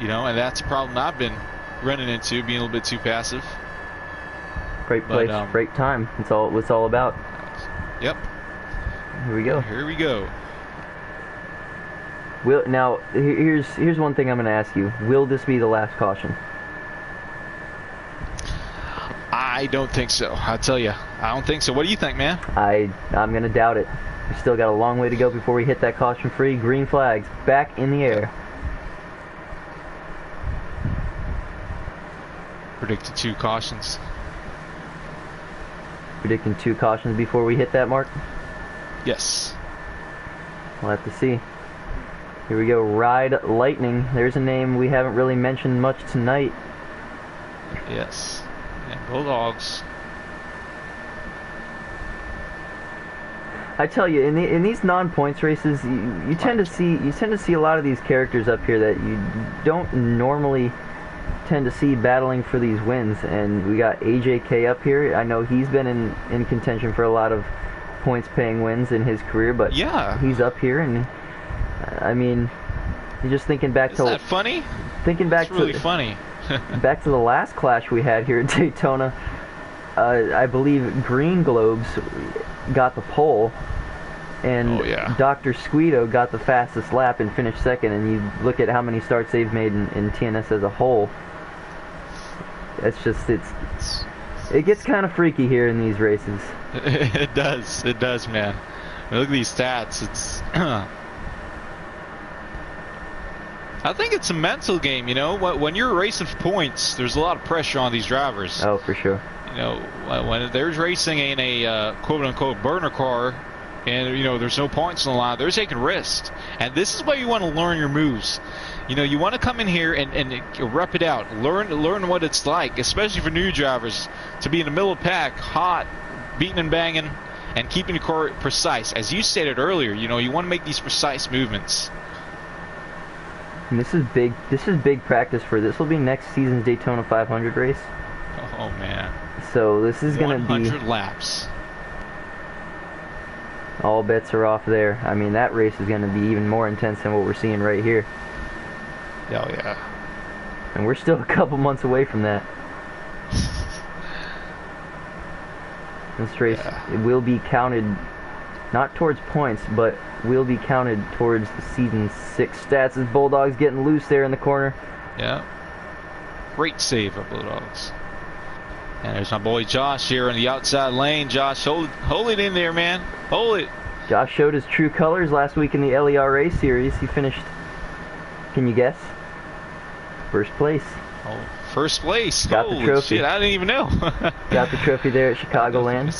You know, and that's a problem I've been running into, being a little bit too passive. Great place, great time. It's all what it's all about. Yep. Here we go. Here we go. Now, here's one thing I'm going to ask you. Will this be the last caution? I don't think so. I'll tell you, I don't think so. What do you think, man? I'm going to doubt it. We still got a long way to go before we hit that caution-free. Green flags back in the air. Predicted 2 cautions. Predicting 2 cautions before we hit that mark? Yes. We'll have to see. Here we go, Ride Lightning. There's a name we haven't really mentioned much tonight. Yes. And Bulldogs. I tell you, in these non-points races, you tend to see a lot of these characters up here that you don't normally tend to see battling for these wins. And we got AJK up here. I know he's been in contention for a lot of points-paying wins in his career, but he's up here, and I mean, you're just thinking back Isn't that funny? Thinking back It's really funny. back to the last clash we had here at Daytona. I believe Green Globes got the pole, and Dr. Squito got the fastest lap and finished second. And you look at how many starts they've made in TNS as a whole. It's just it gets kind of freaky here in these races. It does, man. I mean, look at these stats. It's I think it's a mental game, you know. When you're racing for points, there's a lot of pressure on these drivers. Oh, for sure. You know, when they're racing in a quote-unquote burner car, and you know there's no points on the line, they're taking risks. And this is why you want to learn your moves. You know, you want to come in here and rep it out, learn what it's like, especially for new drivers, to be in the middle of the pack, hot, beating and banging, and keeping the car precise. As you stated earlier, you know, you want to make these precise movements. And this is big. This is big practice for this. Will be next season's Daytona 500 race. Oh man! So this is going to be 100 laps. All bets are off there. I mean, that race is going to be even more intense than what we're seeing right here. Oh yeah. And we're still a couple months away from that. This race it will be counted not towards points, but will be counted towards the season 6 stats as Bulldogs getting loose there in the corner. Yeah. Great save of Bulldogs. And there's my boy Josh here in the outside lane. Josh, hold it in there, man. Hold it. Josh showed his true colors last week in the LERA series. He finished, can you guess? First place. Oh, first place. Got the trophy. Shit, I didn't even know. Got the trophy there at Chicagoland.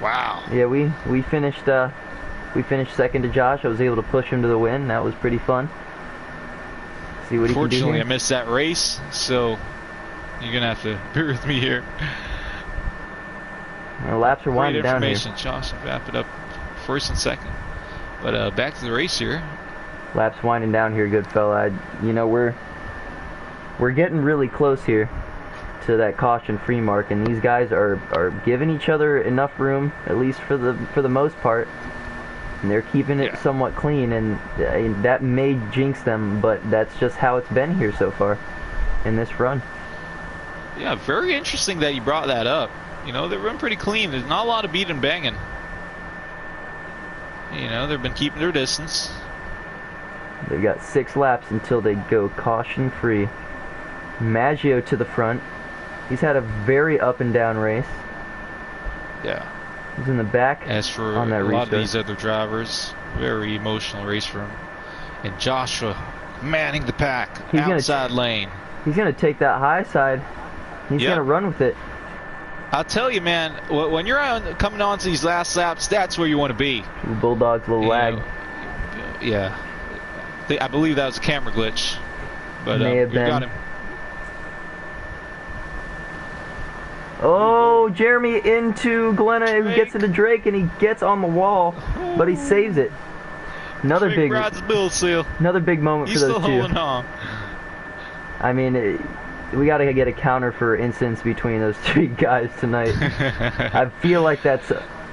Wow. Yeah, we finished second to Josh. I was able to push him to the win. That was pretty fun. See what he can do. Unfortunately, I missed that race, so you're gonna have to bear with me here. Our laps are winding down here. Great information, Josh. Wrap it up first and second. But back to the race here. Laps winding down here, Goodfella. You know, we're getting really close here to that caution-free mark, and these guys are giving each other enough room, at least for the most part. And they're keeping it somewhat clean, and that may jinx them, but that's just how it's been here so far in this run. Yeah, very interesting that you brought that up. You know, they've been pretty clean. There's not a lot of beat and banging. You know, they've been keeping their distance. They've got 6 laps until they go caution-free. Maggio to the front. He's had a very up and down race. Yeah. He's in the back. As for on that a lot restart. of these other drivers, very emotional race for him. And Joshua manning the pack, He's outside lane. He's going to take that high side. He's going to run with it. I'll tell you, man, when you're coming on to these last laps, that's where you want to be. Bulldogs, little lag. Yeah. I believe that was a camera glitch. But May have we got been. him. Oh, Jeremy into Glenna, who gets into Drake, and he gets on the wall, but he saves it. Another Drake big, rides the build seal. another big moment He's for those still two. holding on. I mean, we got to get a counter for incidents between those 3 guys tonight. I feel like that's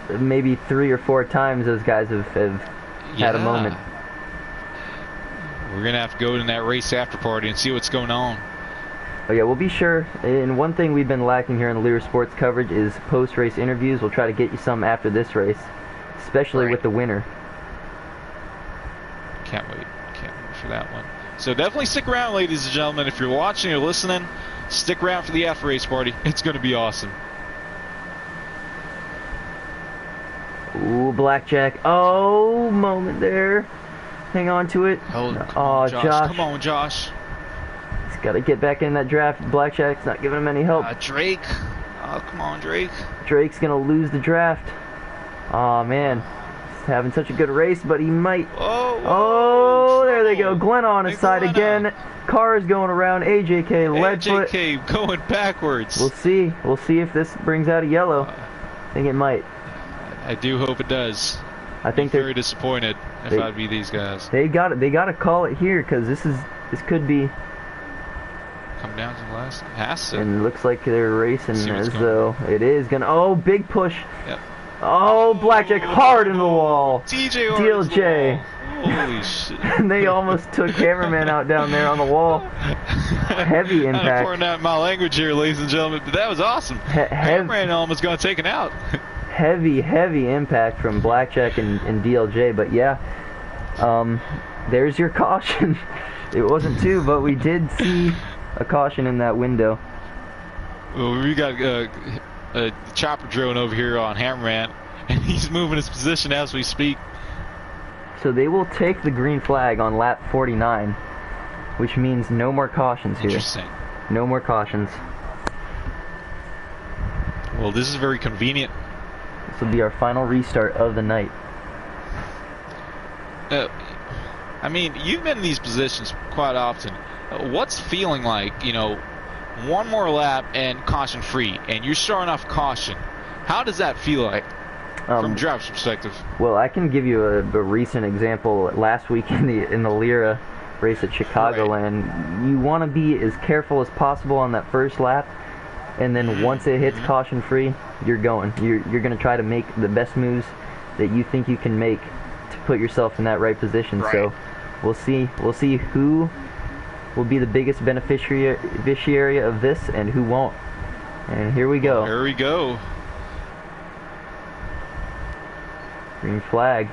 maybe 3 or 4 times those guys have had a moment. We're going to have to go in that race after party and see what's going on. But yeah, we'll be sure. And one thing we've been lacking here in the Lear Sports coverage is post-race interviews. We'll try to get you some after this race, especially with the winner. Can't wait for that one. So definitely stick around, ladies and gentlemen. If you're watching or listening, stick around for the after race party. It's going to be awesome. Ooh, blackjack. Oh, moment there. Hang on to it. Oh, Josh. Come on, Josh. He's got to get back in that draft. Blackjack's not giving him any help. Drake. Oh, come on, Drake. Drake's going to lose the draft. Oh, man. He's having such a good race, but he might. Oh, there they go. Glenn on his side again. Cars going around. AJK, Leadfoot. AJK going backwards. We'll see. We'll see if this brings out a yellow. I think it might. I do hope it does. I think they're very disappointed if I'd be these guys. They got to call it here, because this could be. Come down to the last. Has to. And it looks like they're racing as though it is gonna. Oh, big push. Yep. Oh, blackjack hard in the wall. TJ DLJ. Holy shit. And they almost took cameraman out down there on the wall. Heavy impact. I'm pouring out my language here, ladies and gentlemen, but that was awesome. Cameraman almost got taken out. heavy impact from blackjack and DLJ, but yeah. There's your caution. It wasn't 2, but we did see a caution in that window. Well, we got a chopper drone over here on Hammerman, and he's moving his position as we speak. So they will take the green flag on lap 49, which means no more cautions here. Interesting. No more cautions. Well, this is very convenient. This will be our final restart of the night. I mean, you've been in these positions quite often. What's feeling like, you know, one more lap and caution free, and you're starting off caution? How does that feel like from driver's perspective? Well, I can give you a recent example. Last week in the Lyra race at Chicagoland, you want to be as careful as possible on that first lap, and then once it hits caution free, you're going. You're going to try to make the best moves that you think you can make to put yourself in that right position. So we'll see who will be the biggest beneficiary of this and who won't. And here we go. Here we go. Green flag.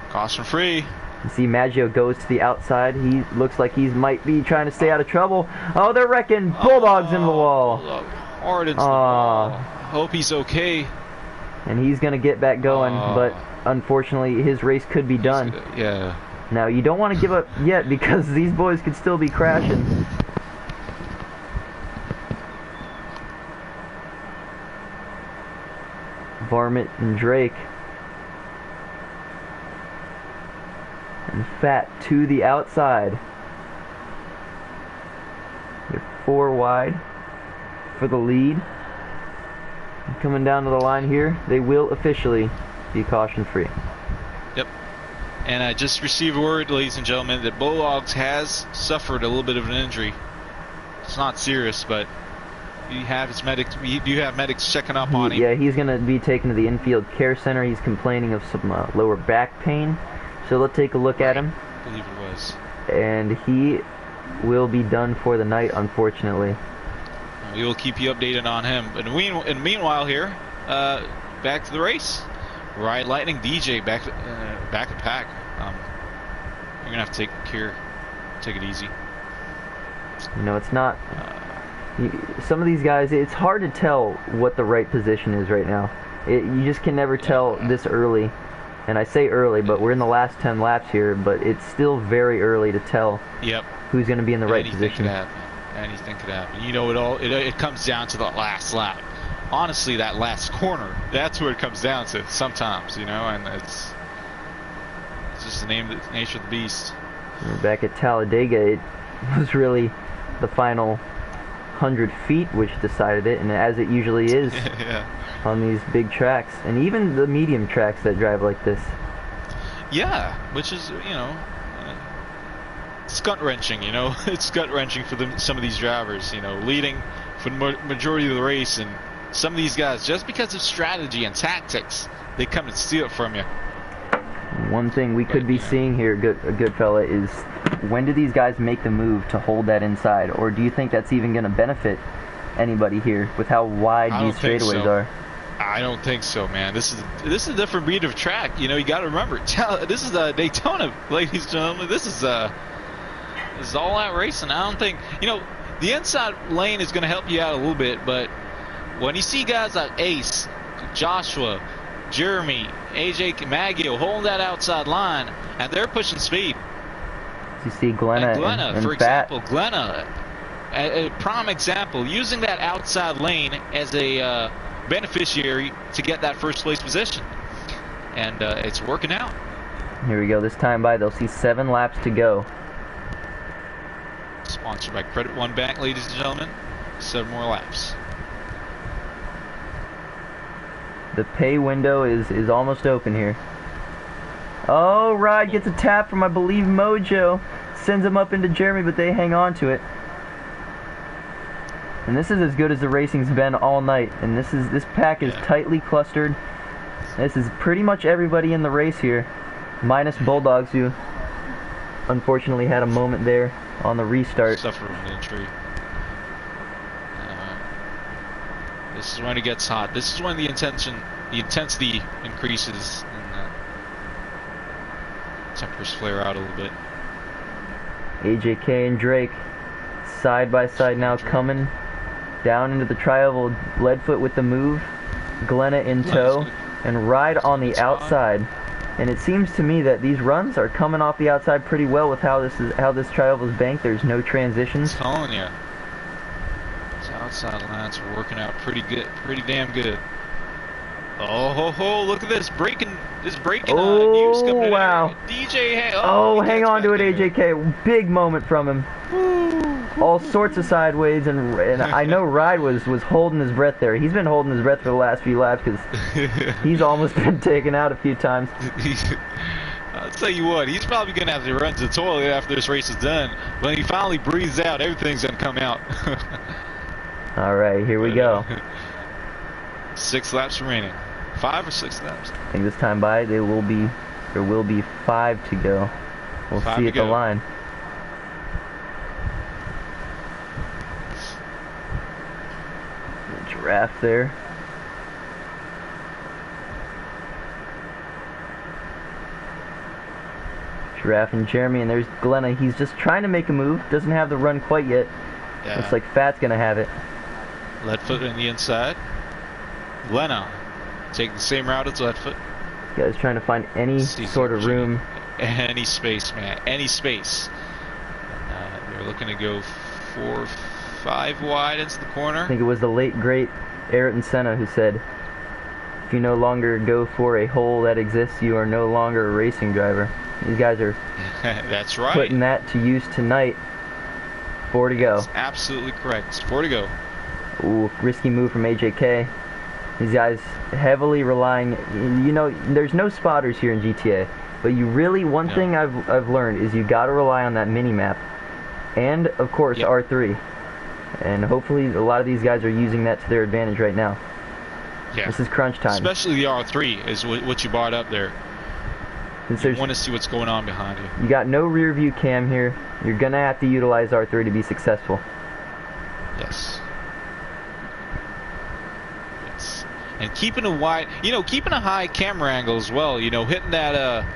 Caution free. You see Maggio goes to the outside. He looks like he might be trying to stay out of trouble. Oh, they're wrecking. Bulldogs into the wall. Hard into the wall. Hope he's okay. And he's going to get back going, but unfortunately his race could be done. Yeah. Now, you don't want to give up yet, because these boys could still be crashing. Varmint and Drake. And Fat to the outside. They're 4 wide for the lead. And coming down to the line here, they will officially be caution free. Yep. And I just received word, ladies and gentlemen, that Bulldogs has suffered a little bit of an injury. It's not serious, but you have his medics. You do have medics checking up on him. Yeah, he's going to be taken to the infield care center. He's complaining of some lower back pain. So let's take a look at him. I believe it was. And he will be done for the night, unfortunately. We will keep you updated on him. And meanwhile here, back to the race. Ride Lightning DJ back at pack. You're gonna have to take it easy. You know, it's not. Some of these guys, it's hard to tell what the right position is right now. You just can never tell this early. And I say early, but we're in the last 10 laps here. But it's still very early to tell. Yep. Who's going to be in the right position. Anything could happen. You know, it comes down to the last lap. Honestly, that last corner, that's where it comes down to sometimes, you know, and it's just the nature of the beast. Back at Talladega, it was really the final 100 feet which decided it, and as it usually is on these big tracks, and even the medium tracks that drive like this. Yeah, which is, you know, it's gut-wrenching, you know. It's gut-wrenching for some of these drivers, you know, leading for the majority of the race, and some of these guys, just because of strategy and tactics, they come and steal it from you. One thing we could be seeing here, Goodfella, is when do these guys make the move to hold that inside, or do you think that's even going to benefit anybody here with how wide these straightaways are? I don't think so, man. This is a different breed of track. You know, you got to remember, this is Daytona, ladies and gentlemen. This is all-out racing. I don't think, you know, the inside lane is going to help you out a little bit, but when you see guys like Ace, Joshua, Jeremy, AJ Maggio holding that outside line, and they're pushing speed. You see Glenna and for Fat. example, Glenna, a prime example, using that outside lane as a beneficiary to get that first place position, and it's working out. Here we go. This time by, they'll see 7 laps to go. Sponsored by Credit One Bank, ladies and gentlemen. 7 more laps. The pay window is almost open here. Oh, Ride gets a tap from, I believe, Mojo. Sends him up into Jeremy, but they hang on to it. And this is as good as the racing's been all night. And this pack is tightly clustered. This is pretty much everybody in the race here, minus Bulldogs, who unfortunately had a moment there on the restart. Suffered an injury. This is when it gets hot. This is when the intensity increases and temperatures flare out a little bit. AJK and Drake side by side now, coming down into the tri-oval. Leadfoot with the move, Glenna in tow, and Ride on the outside. And it seems to me that these runs are coming off the outside pretty well with how this tri-oval is banked. There's no transitions. I'm telling you. Outside lines are working out pretty good, pretty damn good. Oh, look at this breaking news coming in. Wow. DJ, hang on to it, AJK. Big moment from him. All sorts of sideways, and I know Ride was holding his breath there. He's been holding his breath for the last few laps because he's almost been taken out a few times. I'll tell you what, he's probably going to have to run to the toilet after this race is done. When he finally breathes out, everything's going to come out. All right, here we go. 6 laps remaining. 5 or 6 laps. I think this time by, there will be 5 to go. We'll see at the line. The giraffe there. Giraffe and Jeremy, and there's Glenna. He's just trying to make a move. Doesn't have the run quite yet. Yeah. Looks like Fat's gonna have it. Leadfoot in the inside. Glenna taking the same route as Leadfoot. Guys trying to find any sort of room. Any space, man. Any space. They're looking to go 4, 5 wide into the corner. I think it was the late, great Ayrton Senna who said, if you no longer go for a hole that exists, you are no longer a racing driver. These guys are That's right. putting that to use tonight. 4 to go. That's absolutely correct. 4 to go. Ooh, risky move from AJK. These guys heavily relying, you know, there's no spotters here in GTA, but you really, one thing I've learned is you gotta rely on that mini-map, and of course R3, and hopefully a lot of these guys are using that to their advantage right now. Yeah. This is crunch time. Especially the R3 is what you brought up there. You want to see what's going on behind you. You got no rear view cam here. You're gonna have to utilize R3 to be successful. Yes. And keeping a wide, you know, keeping a high camera angle as well, you know, hitting that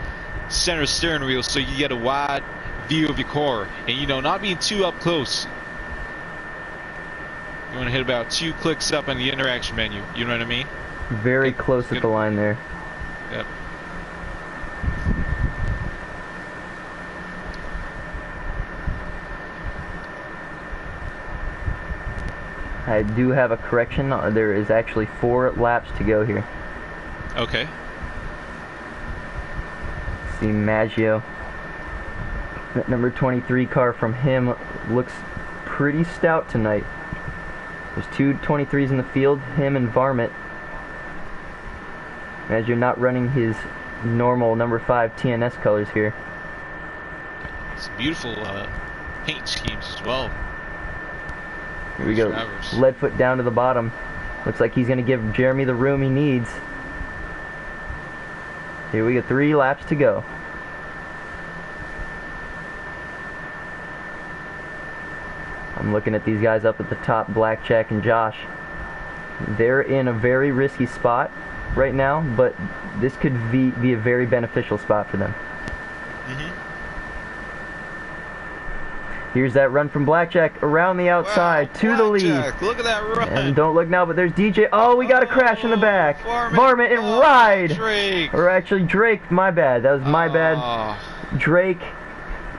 center steering wheel so you get a wide view of your car, and you know, not being too up close. You want to hit about 2 clicks up on the interaction menu, you know what I mean? Very close at the line there. Yep. I do have a correction. There is actually 4 laps to go here. Okay. See Maggio. That number 23 car from him looks pretty stout tonight. There's 2 23s in the field, him and Varmint. Maggio not running his normal number 5 TNS colors here. Some beautiful paint schemes as well. Here we go. Leadfoot down to the bottom. Looks like he's going to give Jeremy the room he needs. Here we go. 3 laps to go. I'm looking at these guys up at the top, Blackjack and Josh. They're in a very risky spot right now, but this could be a very beneficial spot for them. Here's that run from Blackjack around the outside to the lead. Look at that run. And don't look now, but there's DJ. Oh, we got a crash in the back. Varmint and Ride. Drake. Or actually Drake, my bad. That was my bad. Drake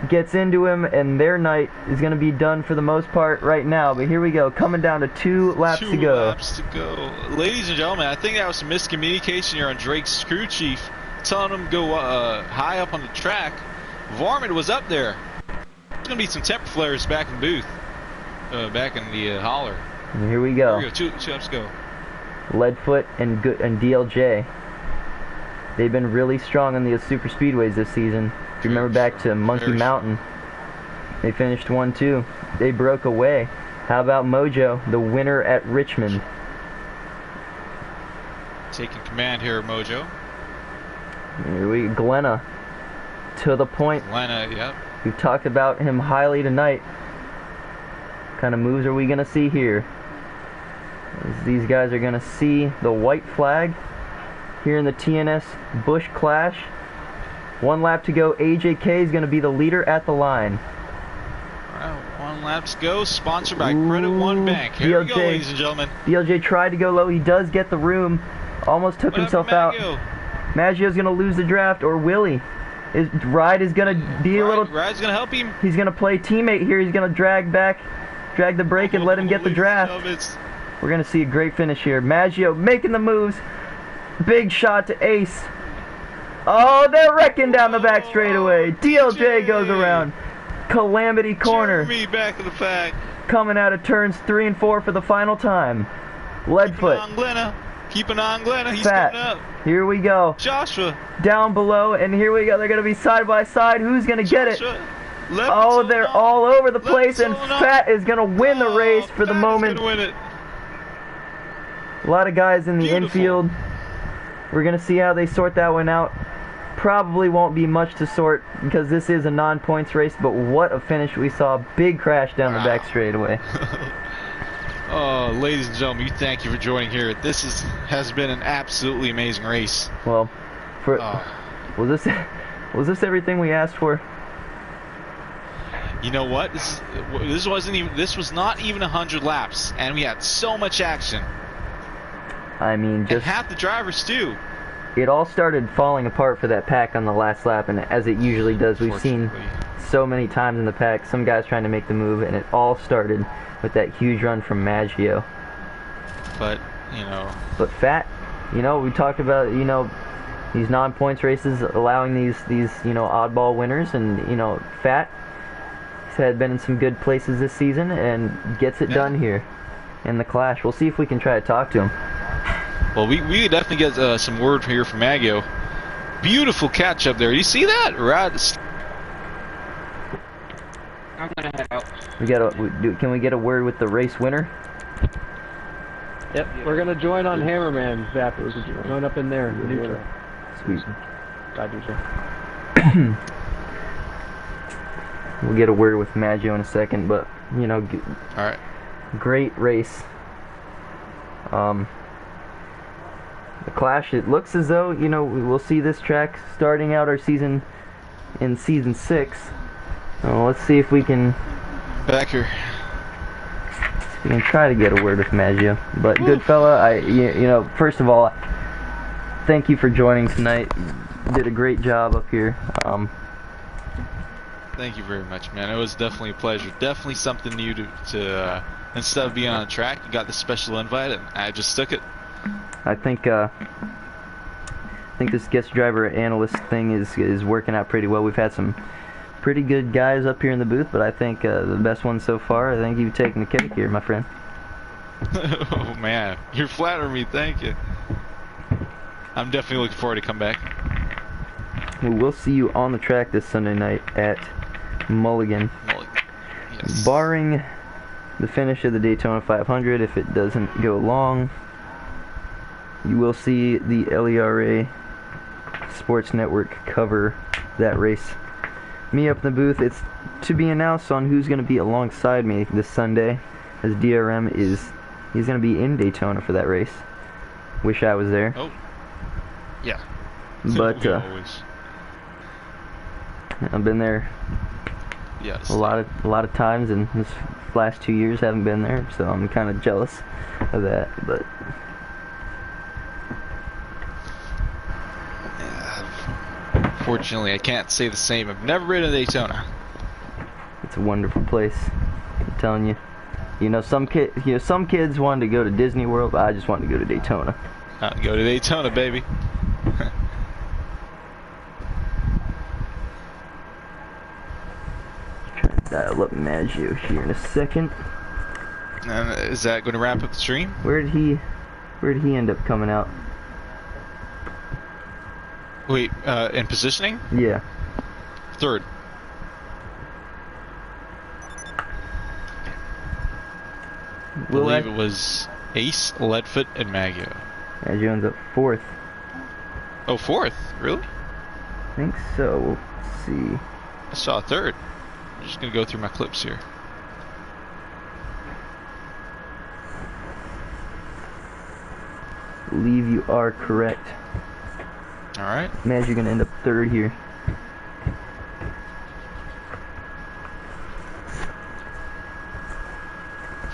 gets into him, and their night is going to be done for the most part right now. But here we go, coming down to 2 laps to go. 2 laps to go. Ladies and gentlemen, I think that was some miscommunication here on Drake's crew chief, telling him to go high up on the track. Varmint was up there. There's going to be some temper flares back in the booth, back in the holler. And here we go. Here we go. 2 laps to go. Leadfoot and DLJ. They've been really strong on the super speedways this season. If you remember back to Monkey Mountain, they finished 1-2. They broke away. How about Mojo, the winner at Richmond? Taking command here, Mojo. Here we go. Glenna, to the point. Glenna, yep. We've talked about him highly tonight. What kind of moves are we going to see here? As these guys are going to see the white flag here in the TNS Busch Clash. 1 lap to go. AJK is going to be the leader at the line. Alright, 1 lap to go. Sponsored by Credit One Bank. Here we go, ladies and gentlemen. DLJ tried to go low. He does get the room. Almost took himself out. Maggio's going to lose the draft, or will he? Ride is going to be a little... Ride's going to help him. He's going to play teammate here. He's going to drag the brake and let him get the draft. We're going to see a great finish here. Maggio making the moves. Big shot to Ace. Oh, they're wrecking down the back straightaway. DLJ goes around. Calamity corner. Jeremy back in the pack. Coming out of turns 3 and 4 for the final time. Leadfoot. Keep an eye on Glenna. He's Fat. coming up. Here we go. Joshua. Down below, and here we go. They're going to be side by side. Who's going to get it? Oh, they're all over the place, and Fat is going to win the race for the moment. Win it. A lot of guys in the infield. We're going to see how they sort that one out. Probably won't be much to sort because this is a non-points race, but what a finish we saw. Big crash down the back straightaway. Oh, ladies and gentlemen, thank you for joining here. This has been an absolutely amazing race. Well, was this everything we asked for? You know what? This was not even 100 laps, and we had so much action. I mean, just and half the drivers too. It all started falling apart for that pack on the last lap, and as it usually does, we've seen so many times in the pack, some guys trying to make the move, and it all started with that huge run from Maggio. But, you know... But Fat, you know, we talked about, you know, these non-points races allowing these, you know, oddball winners, and, you know, Fat had been in some good places this season, and gets it done here in the Clash. We'll see if we can try to talk to him. Well, we definitely get some word here from Maggio. Beautiful catch up there. You see that? Right. I'm gonna head out. Can we get a word with the race winner? Yep, we're gonna join on Hammerman afterwards. Join up in there. Neutral. Sweet. Neutral. We'll get a word with Maggio in a second, but you know, All right. great race. The Clash. It looks as though we'll see this track starting out our season in season 6. Let's see if we can. Back here. We can try to get a word with Maggio. But Goodfella, first of all, thank you for joining tonight. You did a great job up here. Thank you very much, man. It was definitely a pleasure. Definitely something new to instead of being on a track, you got the special invite, and I just took it. I think this guest driver analyst thing is working out pretty well. We've had some pretty good guys up here in the booth, but I think the best one so far, I think you've taken the cake here, my friend. Oh man, you're flattering me. Thank you. I'm definitely looking forward to come back. Well, we'll see you on the track this Sunday night at Mulligan. Yes. Barring the finish of the Daytona 500, if it doesn't go long, you will see the LERA Sports Network cover that race. Me up in the booth. It's to be announced on who's going to be alongside me this Sunday, as DRM he's going to be in Daytona for that race. Wish I was there. Oh. Yeah. But always. I've been there Yes. a lot of times, and this last 2 years haven't been there, so I'm kind of jealous of that. But Fortunately, I can't say the same. I've never been to Daytona. it's a wonderful place. I'm telling you. Some kids wanted to go to Disney World, but I just wanted to go to Daytona. Go to Daytona, baby. Trying to dial up Maggio here in a second. And is that going to wrap up the stream? Where did he end up coming out? Wait, in positioning? Yeah. Third. I believe it was Ace, Leadfoot, and Maggio. Maggio ends up 4th. Oh, 4th? Really? I think so. Let's see. I saw a 3rd. I'm just going to go through my clips here. I believe you are correct. Alright. Maggio gonna end up 3rd here.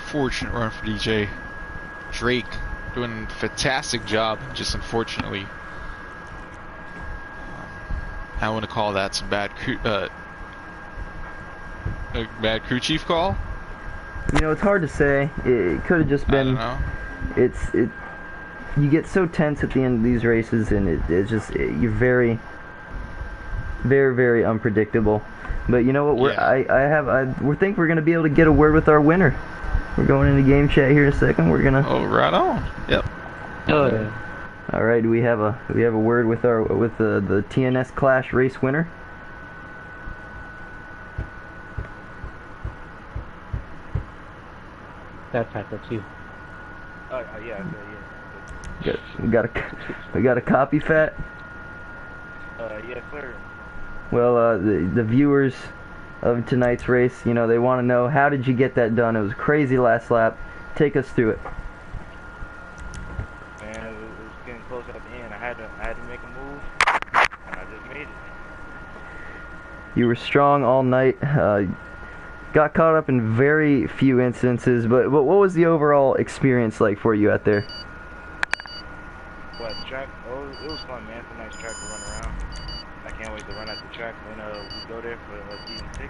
Fortunate run for DJ Drake, doing a fantastic job. Just unfortunately, I want to call that some bad crew chief call. It's hard to say. It could have just been. I don't know. You get so tense at the end of these races, and you're very, very, very unpredictable. But you know what? We think we're gonna be able to get a word with our winner. We're going into game chat here in a second. We're gonna. Oh, right on. Yep. Oh yeah. All right. Do we have a word with the TNS Clash race winner? That's you. Yeah. We got a copy, Fat. Yes, sir. Well, the viewers of tonight's race, they want to know, how did you get that done? It was a crazy last lap. Take us through it. Man, it was getting close at the end. I had to make a move, and I just made it. You were strong all night. Got caught up in very few instances, but what was the overall experience like for you out there? What, track? Oh, it was fun, man. It's a nice track to run around. I can't wait to run at the track when we go there for season 6.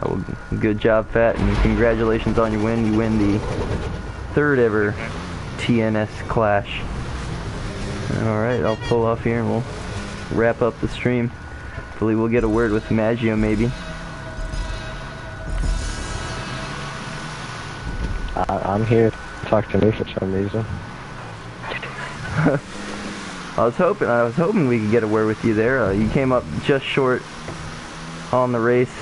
Well, good job, Fat, and congratulations on your win. You win the 3rd ever TNS Clash. Alright, I'll pull off here and we'll wrap up the stream. Hopefully we'll get a word with Maggio, maybe. I'm here. talk to me for some reason. I was hoping we could get a word with you there. You came up just short on the race.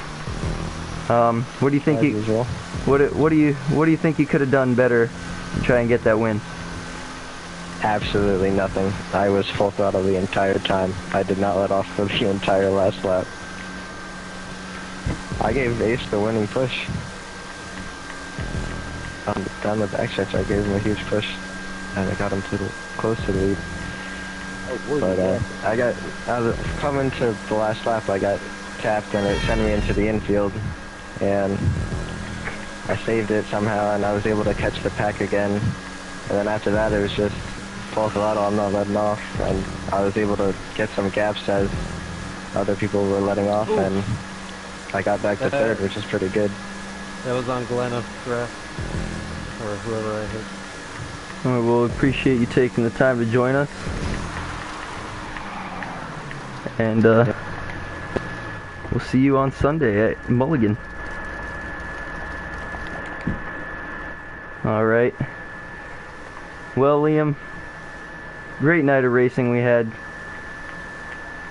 What do you think As usual. what do you think you could have done better to try and get that win? Absolutely nothing. I was full throttle the entire time. I did not let off for the entire last lap. I gave Ace the winning push. Down the backstretch, I gave him a huge push, and I got him close to the lead. But I was coming to the last lap, I got tapped and it sent me into the infield, and I saved it somehow, and I was able to catch the pack again. And then after that, it was just full throttle. I'm not letting off, and I was able to get some gaps as other people were letting off, and I got back to third, which is pretty good. That was on Glenna Graff, or whoever I hit. All right, we'll appreciate you taking the time to join us. And we'll see you on Sunday at Mulligan. All right. Well, Liam, great night of racing we had.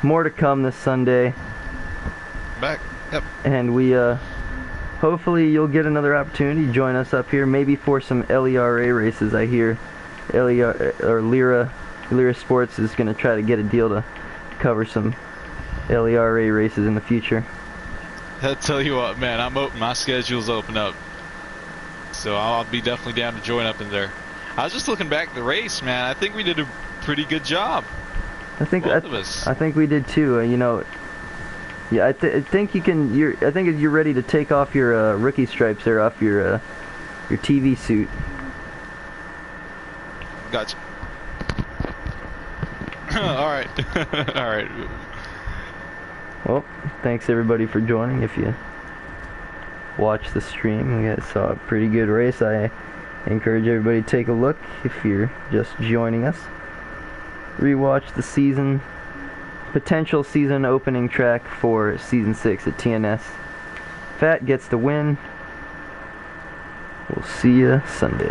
More to come this Sunday. Back. Yep. And we, hopefully you'll get another opportunity to join us up here, maybe for some LERA races. I hear Lyra Sports is going to try to get a deal to cover some LERA races in the future. I'll tell you what, man, I'm open. My schedule's open up. So I'll be definitely down to join up in there. I was just looking back at the race, man. I think we did a pretty good job. I think both of us. I think we did too. You know, yeah, I think you can. I think you're ready to take off your rookie stripes there off your TV suit. Gotcha. All right. All right. Well, thanks everybody for joining. If you watched the stream, we saw a pretty good race. I encourage everybody to take a look if you're just joining us. Rewatch the potential season opening track for season 6 at TNS. Fat gets the win. We'll see you Sunday.